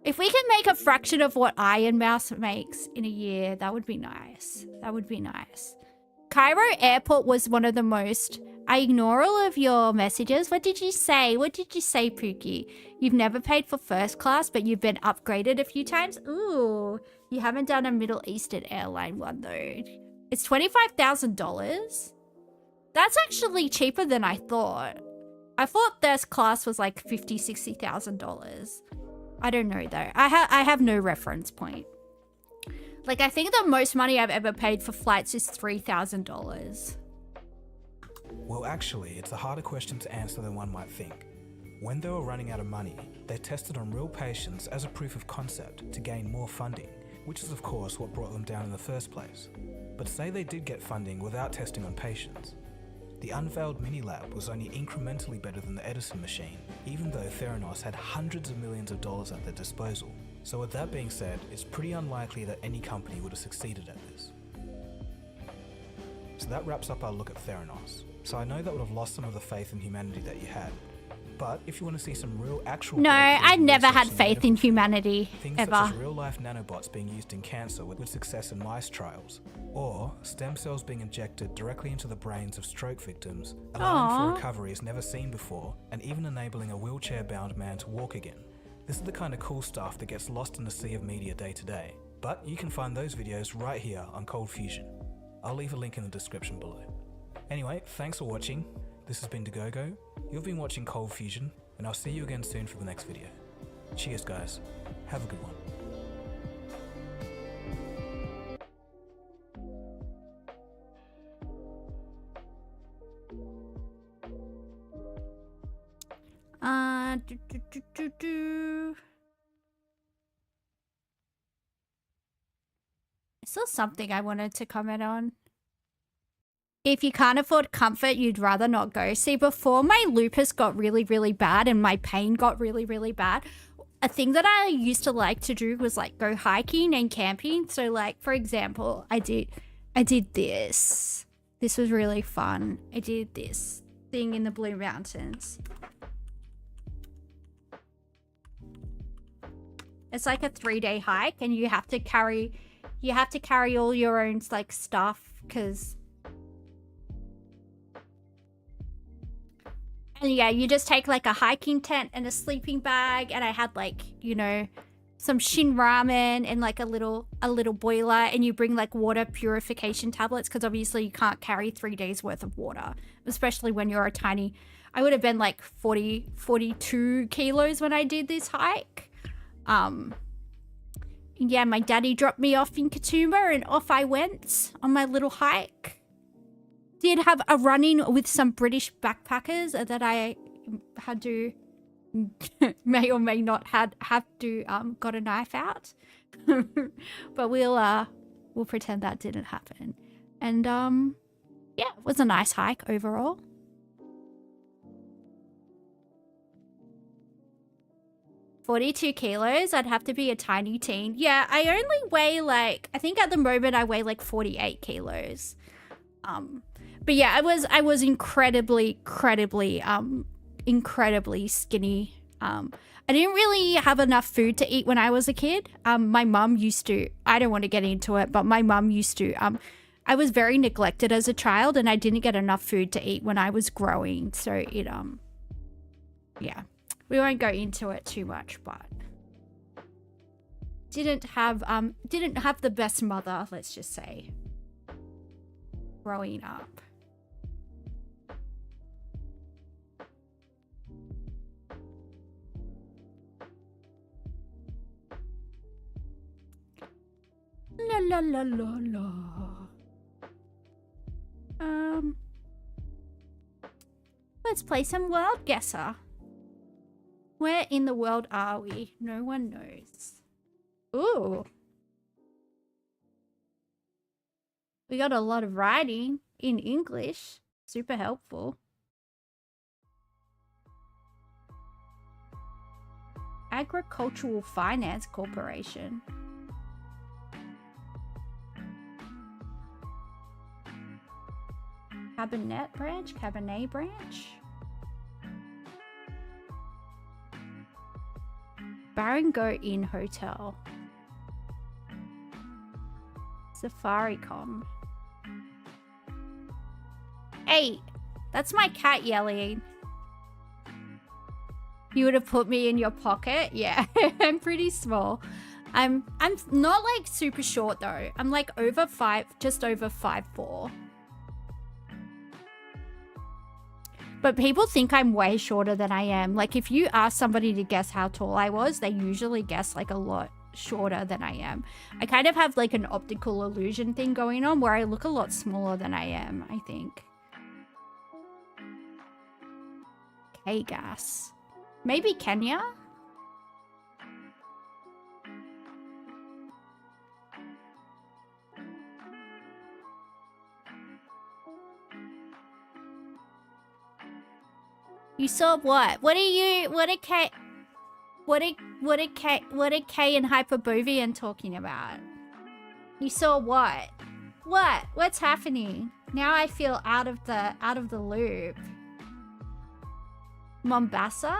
If we can make a fraction of what Iron Mouse makes in a year, that would be nice. That would be nice. Cairo Airport was one of the most... I ignore all of your messages. What did you say? What did you say, Pookie? You've never paid for first class, but you've been upgraded a few times? Ooh, you haven't done a Middle Eastern airline one, though. It's $25,000? That's actually cheaper than I thought. I thought first class was like $50,000, $60,000. I don't know though. I have no reference point. Like, I think the most money I've ever paid for flights is $3,000. Well, actually, it's a harder question to answer than one might think. When they were running out of money, they tested on real patients as a proof of concept to gain more funding, which is of course what brought them down in the first place. But say they did get funding without testing on patients. The unveiled mini-lab was only incrementally better than the Edison machine, even though Theranos had hundreds of millions of dollars at their disposal. So with that being said, it's pretty unlikely that any company would have succeeded at this. So that wraps up our look at Theranos. So I know that would have lost some of the faith in humanity that you had. But if you want to see some real actual... No, I never had faith in humanity, things ever. such as real-life nanobots being used in cancer with success in mice trials, or stem cells being injected directly into the brains of stroke victims, allowing for recovery as never seen before, and even enabling a wheelchair-bound man to walk again. This is the kind of cool stuff that gets lost in the sea of media day to day. But you can find those videos right here on Cold Fusion. I'll leave a link in the description below. Anyway, thanks for watching. This has been Dagogo. You've been watching Cold Fusion, and I'll see you again soon for the next video. Cheers guys, have a good one. I saw something I wanted to comment on. If you can't afford comfort, you'd rather not go. See, before my lupus got really, really bad and my pain got really, really bad, a thing that I used to like to do was like go hiking and camping. So like, for example, I did this. This was really fun. I did this thing in the Blue Mountains. It's like a 3-day hike and you have to carry all your own like stuff because... And yeah, you just take like a hiking tent and a sleeping bag, and I had like, you know, some shin ramen and like a little boiler, and you bring like water purification tablets because obviously you can't carry 3 days worth of water, especially when you're a tiny... I would have been like 42 kilos when I did this hike. Yeah, my daddy dropped me off in Katoomba and off I went on my little hike. Did have a run-in with some British backpackers that I had to may or may not have to got a knife out. But we'll pretend that didn't happen. And yeah, it was a nice hike overall. $42 kilos. I'd have to be a tiny teen. Yeah, I only weigh like, I think at the moment I weigh like 48 kilos. But yeah, I was incredibly skinny. I didn't really have enough food to eat when I was a kid. My mum used to, I don't want to get into it, but my mum used to, I was very neglected as a child and I didn't get enough food to eat when I was growing. So it, yeah, we won't go into it too much, but didn't have the best mother, let's just say, growing up. La la la la la. Let's play some World Guesser. Where in the world are we? No one knows. Ooh. We got a lot of writing in English. Super helpful. Agricultural Finance Corporation. Cabinet branch? Cabinet branch? Barango Inn Hotel. Safaricom. Hey, that's my cat yelling. You would have put me in your pocket? Yeah, I'm pretty small. I'm not like super short though. I'm like over 5, just over 5'4". But people think I'm way shorter than I am. Like if you ask somebody to guess how tall I was, they usually guess like a lot shorter than I am. I kind of have like an optical illusion thing going on where I look a lot smaller than I am, I think. K-Gas. Maybe Kenya? You saw what? What are K and Hyperbovian talking about? You saw what? What? What's happening? Now I feel out of the loop. Mombasa?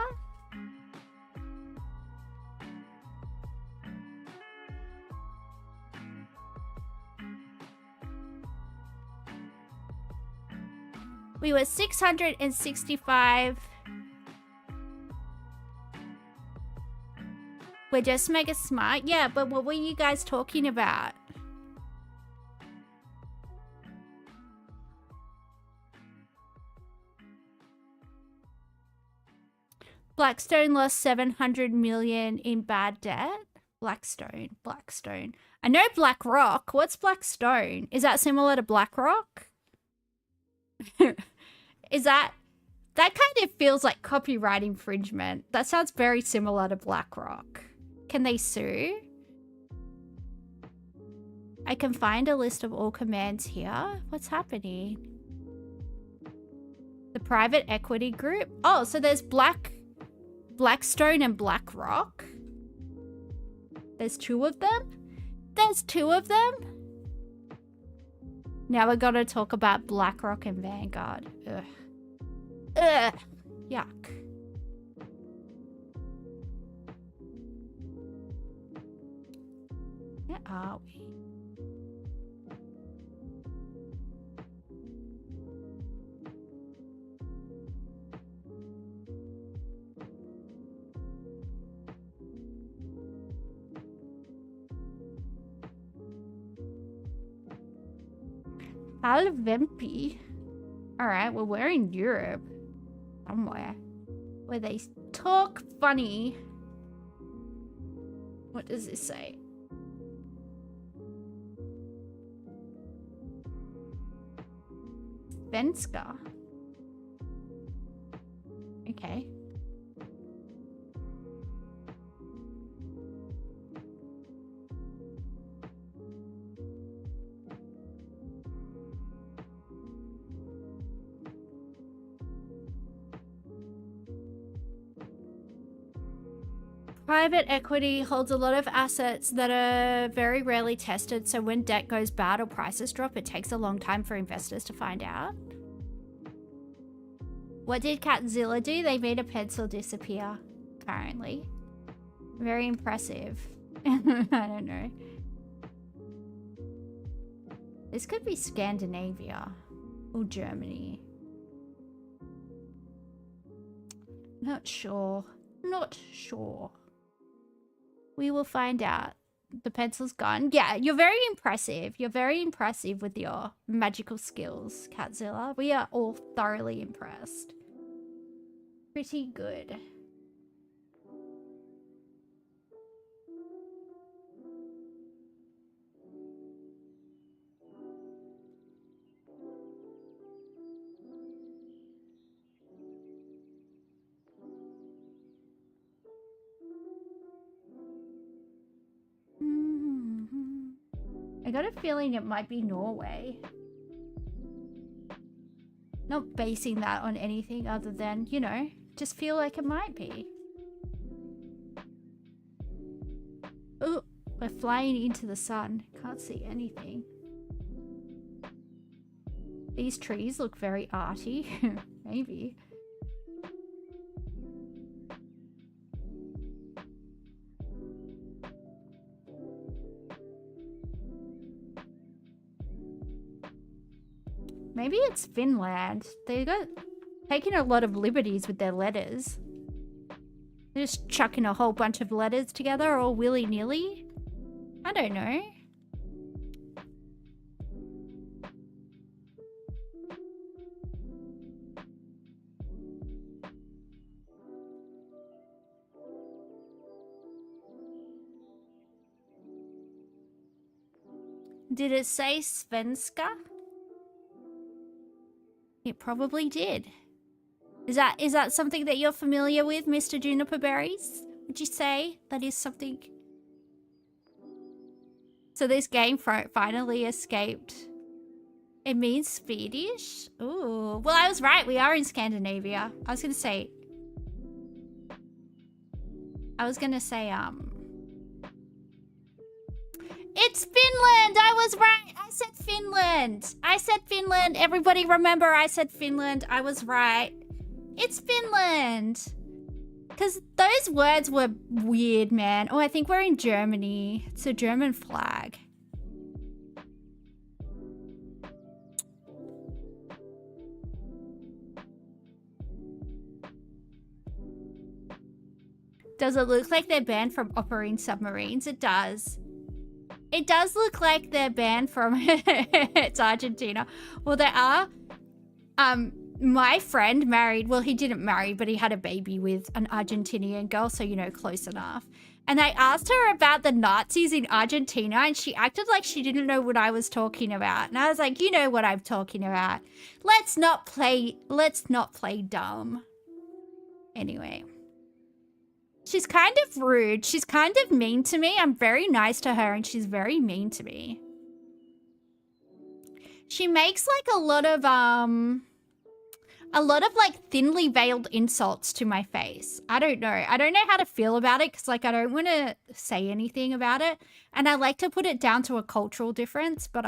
We were 665. We're just mega smart. Yeah, but what were you guys talking about? Blackstone lost 700 million in bad debt. Blackstone. I know BlackRock. What's Blackstone? Is that similar to BlackRock? Is that kind of feels like copyright infringement. That sounds very similar to BlackRock. Can they sue? I can find a list of all commands here. What's happening? The private equity group. Oh, so there's Blackstone and BlackRock. There's two of them? There's two of them? Now we're gonna talk about BlackRock and Vanguard. Ugh. Ugh. Yuck. Where are we? Alvempi. Alright, well, we're in Europe. Somewhere. Where they talk funny. What does this say? Svenska. Okay. Private equity holds a lot of assets that are very rarely tested, so when debt goes bad or prices drop, it takes a long time for investors to find out. What did Catzilla do? They made a pencil disappear, apparently. Very impressive. I don't know. This could be Scandinavia or Germany. Not sure. Not sure. We will find out. The pencil's gone. Yeah, you're very impressive. You're very impressive with your magical skills, Catzilla. We are all thoroughly impressed. Pretty good. I got a feeling it might be Norway. Not basing that on anything other than, you know, just feel like it might be. Oh, we're flying into the sun. Can't see anything. These trees look very arty. Maybe. Maybe it's Finland. They got taking a lot of liberties with their letters. They're just chucking a whole bunch of letters together all willy-nilly. I don't know. Did it say Svenska? It probably did. Is that something that you're familiar with, Mr. Juniper Berries? Would you say that is something? So this game finally escaped It means Swedish? Ooh. Well, I was right. We are in Scandinavia. I was gonna say, it's Finland! I was right! I said Finland! I said Finland! Everybody remember I said Finland. I was right. It's Finland! Because those words were weird, man. Oh, I think we're in Germany. It's a German flag. Does it look like they're banned from operating submarines? It does. It does look like they're banned from... It's Argentina. Well, there are... My friend married... Well, he didn't marry, but he had a baby with an Argentinian girl, so, you know, close enough. And I asked her about the Nazis in Argentina, and she acted like she didn't know what I was talking about. And I was like, you know what I'm talking about. Let's not play dumb. Anyway. She's kind of rude. She's kind of mean to me. I'm very nice to her, and she's very mean to me. She makes like a lot of like thinly veiled insults to my face. I don't know. I don't know how to feel about it because like I don't want to say anything about it. And I like to put it down to a cultural difference, but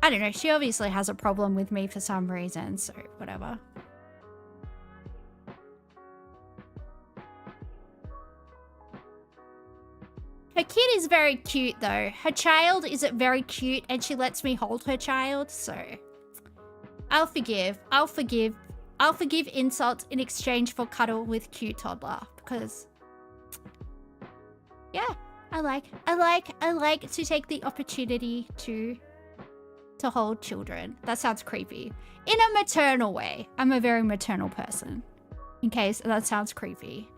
I don't know. She obviously has a problem with me for some reason, so whatever. Her kid is very cute, though. Her child is very cute, and she lets me hold her child, so... I'll forgive. I'll forgive insults in exchange for cuddle with cute toddler, because... Yeah, I like to take the opportunity to hold children. That sounds creepy. In a maternal way. I'm a very maternal person. In case that sounds creepy.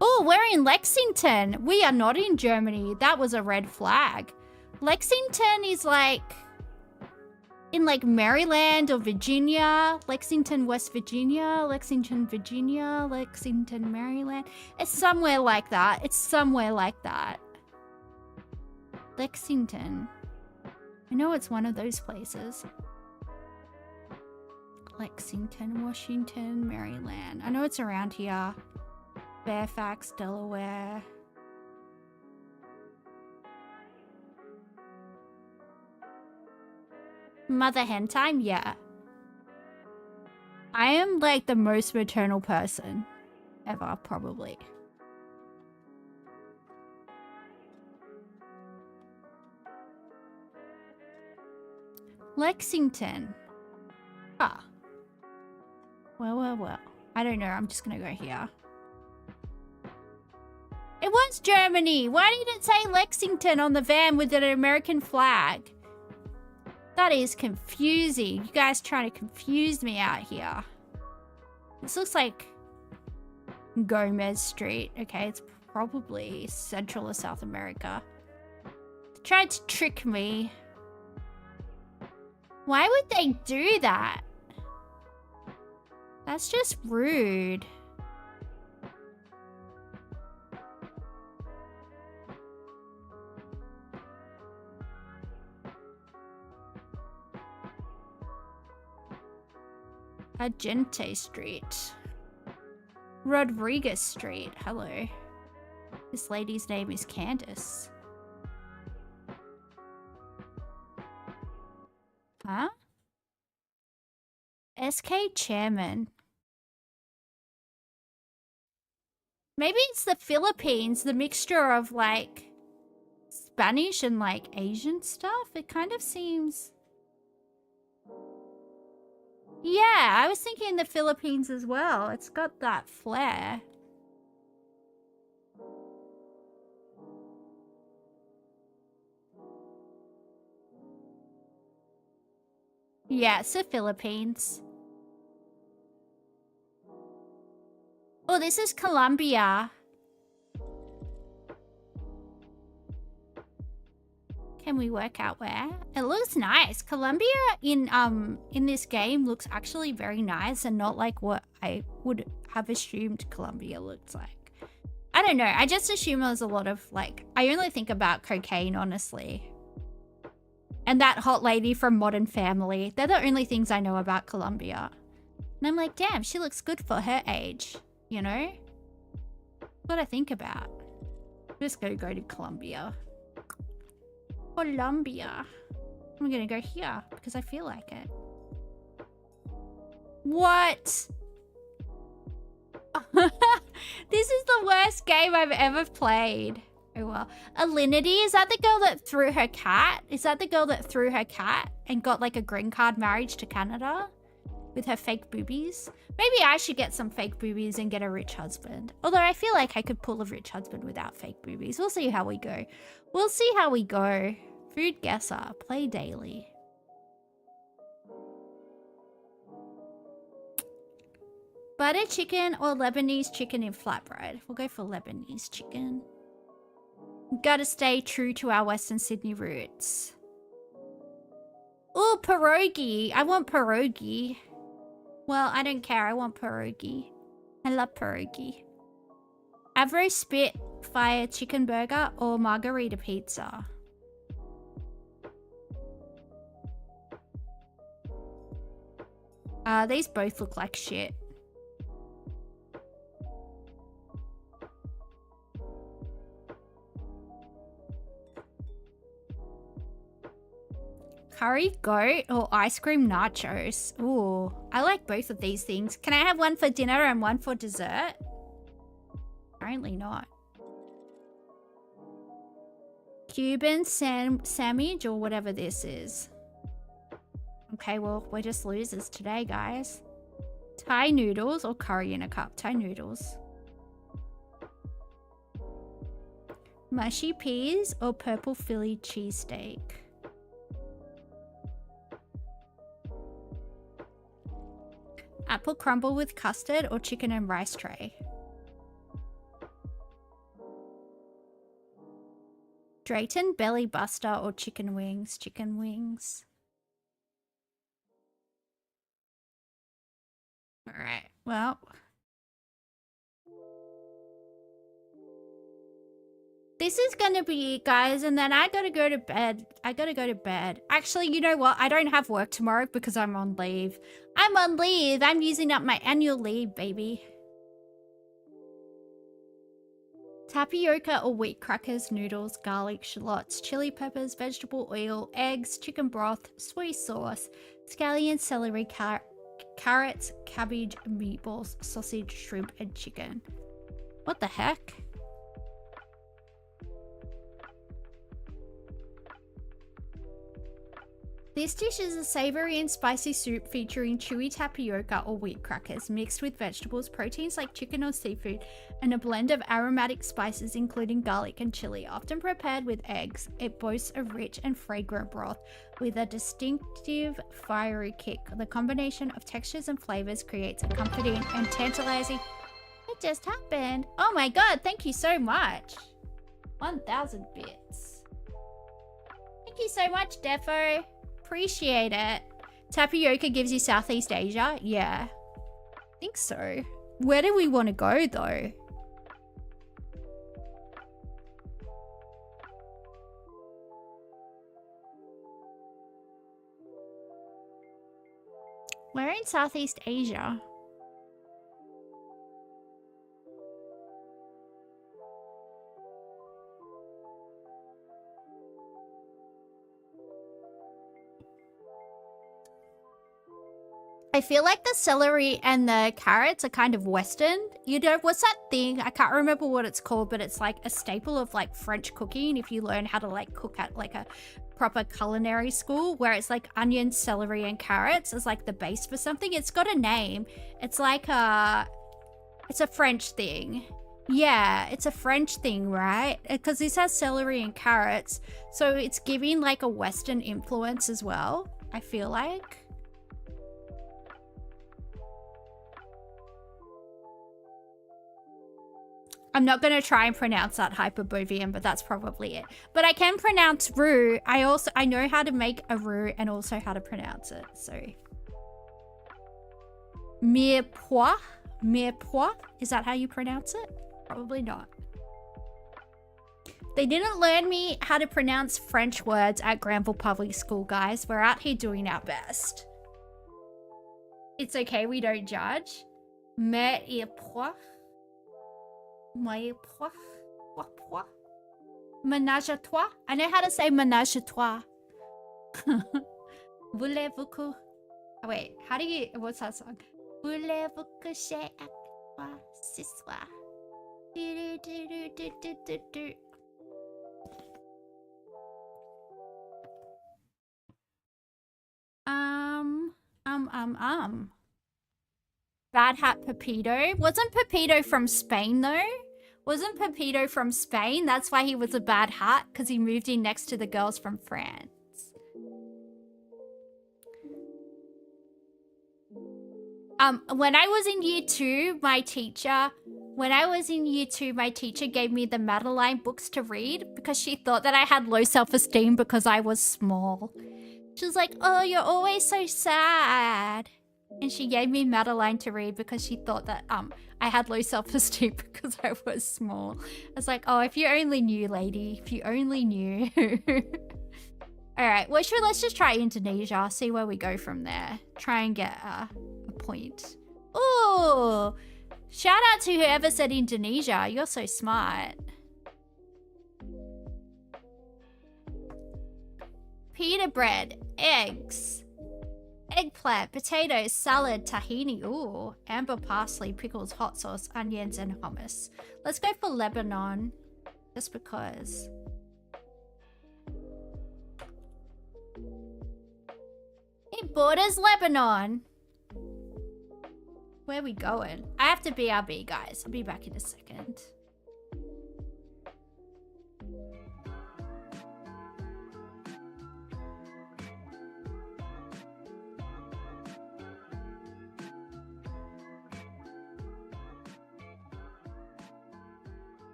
Oh, we're in Lexington. We are not in Germany. That was a red flag. Lexington is like... in like Maryland or Virginia. Lexington, West Virginia. Lexington, Virginia. Lexington, Maryland. It's somewhere like that. It's somewhere like that. Lexington. I know it's one of those places. Lexington, Washington, Maryland. I know it's around here. Fairfax, Delaware. Mother hen time? Yeah. I am like the most maternal person ever, probably. Lexington. Ah. Well. I don't know. I'm just gonna go here. It was Germany. Why did it say Lexington on the van with an American flag? That is confusing. You guys trying to confuse me out here. This looks like Gomez Street. Okay, it's probably Central or South America. They tried to trick me. Why would they do that? That's just rude. Agente Street. Rodriguez Street. Hello. This lady's name is Candace. Huh? SK Chairman. Maybe it's the Philippines, the mixture of like Spanish and like Asian stuff. It kind of seems... Yeah, I was thinking the Philippines as well. It's got that flair. Yeah, it's the Philippines. Oh, this is Colombia. Can we work out where? It looks nice. Colombia in this game looks actually very nice and not like what I would have assumed Colombia looked like. I don't know. I just assume there's a lot of like, I only think about cocaine, honestly. And that hot lady from Modern Family. They're the only things I know about Colombia. And I'm like, damn, she looks good for her age, you know? What I think about. I'm just gonna go to Colombia. Colombia. I'm gonna go here because I feel like it. What? This is the worst game I've ever played. Oh well. Alinity, is that the girl that threw her cat? Is that the girl that threw her cat and got like a green card marriage to Canada? With her fake boobies? Maybe I should get some fake boobies and get a rich husband. Although I feel like I could pull a rich husband without fake boobies. We'll see how we go. We'll see how we go. Food guesser. Play daily. Butter chicken or Lebanese chicken in flatbread? We'll go for Lebanese chicken. Gotta stay true to our Western Sydney roots. Oh, pierogi. I want pierogi. Well, I don't care. I want pierogi. I love pierogi. Avro Spitfire chicken burger or margarita pizza? These both look like shit. Curry goat or ice cream nachos? Ooh, I like both of these things. Can I have one for dinner and one for dessert? Apparently not. Cuban sandwich or whatever this is. Okay, well, we're just losers today, guys. Thai noodles or curry in a cup? Thai noodles. Mushy peas or purple Philly cheesesteak? Apple crumble with custard or chicken and rice tray? Drayton belly buster or chicken wings? Chicken wings. Alright, well. This is gonna be it, guys, and then I gotta go to bed. Actually, you know what? I don't have work tomorrow because I'm on leave. I'm on leave. I'm using up my annual leave, baby. Tapioca or wheat crackers, noodles, garlic, shallots, chili peppers, vegetable oil, eggs, chicken broth, soy sauce, scallions, celery, carrots, cabbage, meatballs, sausage, shrimp, and chicken. What the heck? This dish is a savory and spicy soup featuring chewy tapioca or wheat crackers mixed with vegetables, proteins like chicken or seafood, and a blend of aromatic spices including garlic and chili. Often prepared with eggs, it boasts a rich and fragrant broth with a distinctive fiery kick. The combination of textures and flavors creates a comforting and tantalizing... It just happened. Oh my god, thank you so much. 1,000 bits. Thank you so much, Defo. Appreciate it. Tapioca gives you Southeast Asia? Yeah. I think so. Where do we want to go, though? We're in Southeast Asia. I feel like the celery and the carrots are kind of Western. You know, what's that thing? I can't remember what it's called, but it's like a staple of like French cooking if you learn how to like cook at like a proper culinary school, where it's like onion, celery, and carrots as like the base for something. It's got a name. It's like it's a French thing. Yeah, it's a French thing, right? Because this has celery and carrots, so it's giving like a Western influence as well, I feel like. I'm not going to try and pronounce that hyperborean, but that's probably it. But I can pronounce rue. I know how to make a rue and also how to pronounce it. So mirepoix. Mirepoix. Is that how you pronounce it? Probably not. They didn't learn me how to pronounce French words at Granville Public School, guys. We're out here doing our best. It's okay, we don't judge. Mirepoix. Mirepoix. Ménage à trois. I know how to say ménage à trois. Voulez-vous que... Oh, wait, how do you... What's that song? Voulez-vous coucher avec moi ce soir? Do, do, do, do, do, do, do. Bad Hat Pepito. Wasn't Pepito from Spain, though? Wasn't Pepito from Spain? That's why he was a bad hat, because he moved in next to the girls from France. When I was in year two, my teacher gave me the Madeline books to read because she thought that I had low self-esteem because I was small. She was like, oh, you're always so sad. And she gave me Madeline to read because she thought that I had low self-esteem because I was small. I was like, oh, if you only knew, lady. If you only knew. Alright, well, let's just try Indonesia. See where we go from there. Try and get a point. Ooh! Shout out to whoever said Indonesia. You're so smart. Pita bread, eggs, eggplant, potatoes, salad, tahini, ooh, amber parsley, pickles, hot sauce, onions, and hummus. Let's go for Lebanon, just because. It borders Lebanon. Where are we going? I have to BRB, guys. I'll be back in a second.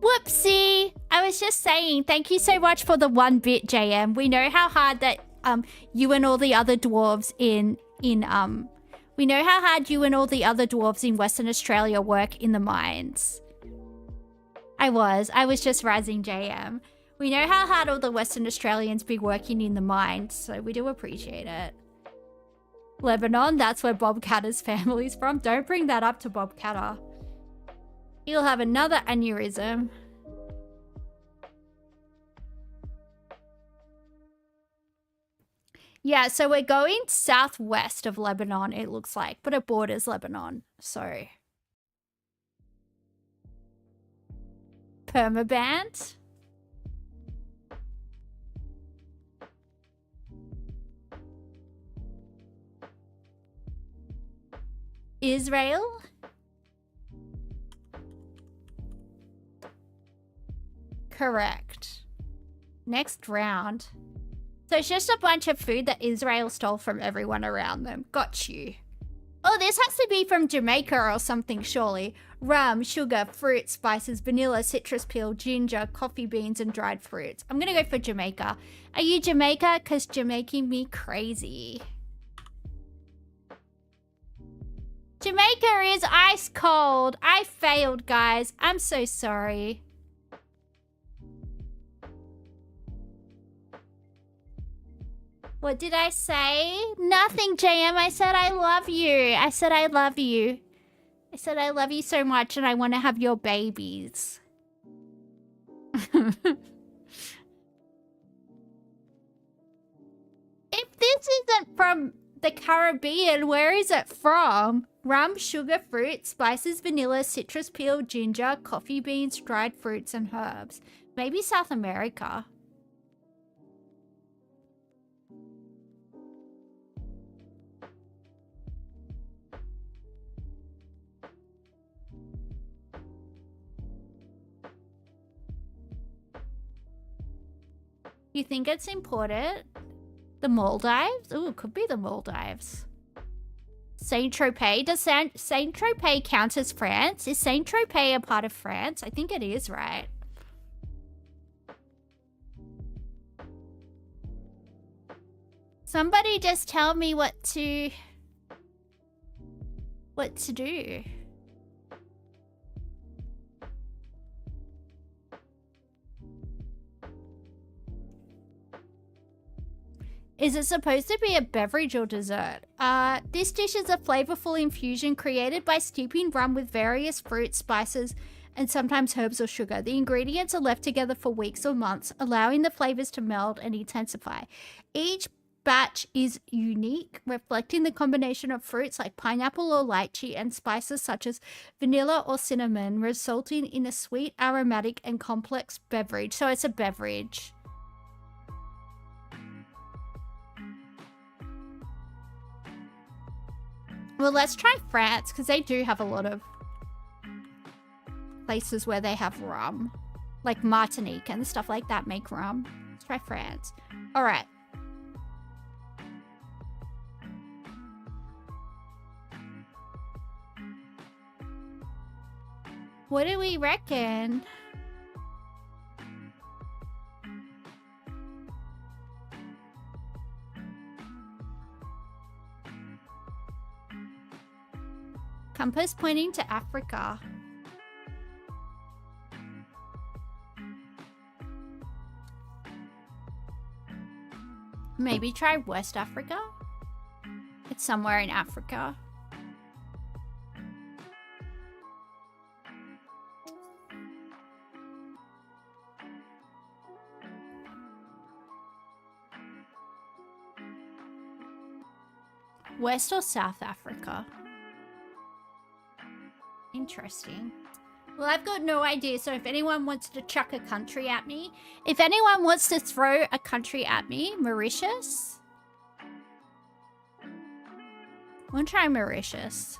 Whoopsie! I was just saying, thank you so much for the 1 bit, JM. We know how hard that you and all the other dwarves in Western Australia work in the mines. I was just razzing JM. We know how hard all the Western Australians be working in the mines, so we do appreciate it. Lebanon, that's where Bob Catter's family's from. Don't bring that up to Bob Catter. He'll have another aneurysm. Yeah, so we're going southwest of Lebanon, it looks like, but it borders Lebanon, so. Permaband. Israel. Correct. Next round. So it's just a bunch of food that Israel stole from everyone around them. Got you. Oh, this has to be from Jamaica or something, surely. Rum, sugar, fruit, spices, vanilla, citrus peel, ginger, coffee beans, and dried fruits. I'm gonna go for Jamaica. Are you Jamaica? Because you're making me crazy. Jamaica is ice cold. I failed, guys. I'm so sorry. What did I say? Nothing, JM. I said I love you. I said I love you. I said I love you so much and I want to have your babies. If this isn't from the Caribbean, where is it from? Rum, sugar, fruit, spices, vanilla, citrus peel, ginger, coffee beans, dried fruits, and herbs. Maybe South America. You think it's imported? The Maldives? Ooh, it could be the Maldives. Saint-Tropez. Does Saint-Tropez count as France? Is Saint-Tropez a part of France? I think it is, right? Somebody just tell me what to do. Is it supposed to be a beverage or dessert? This dish is a flavorful infusion created by steeping rum with various fruits, spices, and sometimes herbs or sugar. The ingredients are left together for weeks or months, allowing the flavors to meld and intensify. Each batch is unique, reflecting the combination of fruits like pineapple or lychee and spices such as vanilla or cinnamon, resulting in a sweet, aromatic, and complex beverage. So it's a beverage. Well, let's try France, because they do have a lot of places where they have rum. Like Martinique and stuff like that make rum. Let's try France. All right. What do we reckon? Compass pointing to Africa. Maybe try West Africa? It's somewhere in Africa. West or South Africa? Interesting. Well, I've got no idea, so if anyone wants to chuck a country at me, if anyone wants to throw a country at me, Mauritius? We'll try Mauritius.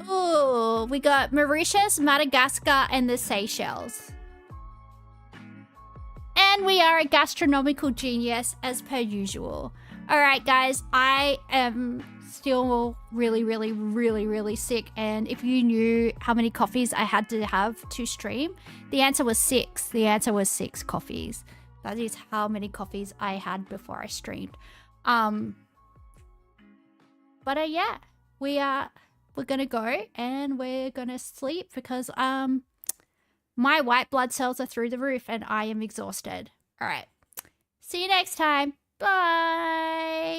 Ooh, we got Mauritius, Madagascar, and the Seychelles. And we are a gastronomical genius as per usual. Alright guys, I am still really sick, and if you knew how many coffees I had to have to stream, the answer was 6. The answer was 6 coffees. That is how many coffees I had before I streamed. But yeah, we're gonna go and we're gonna sleep because my white blood cells are through the roof and I am exhausted. All right. See you next time. Bye.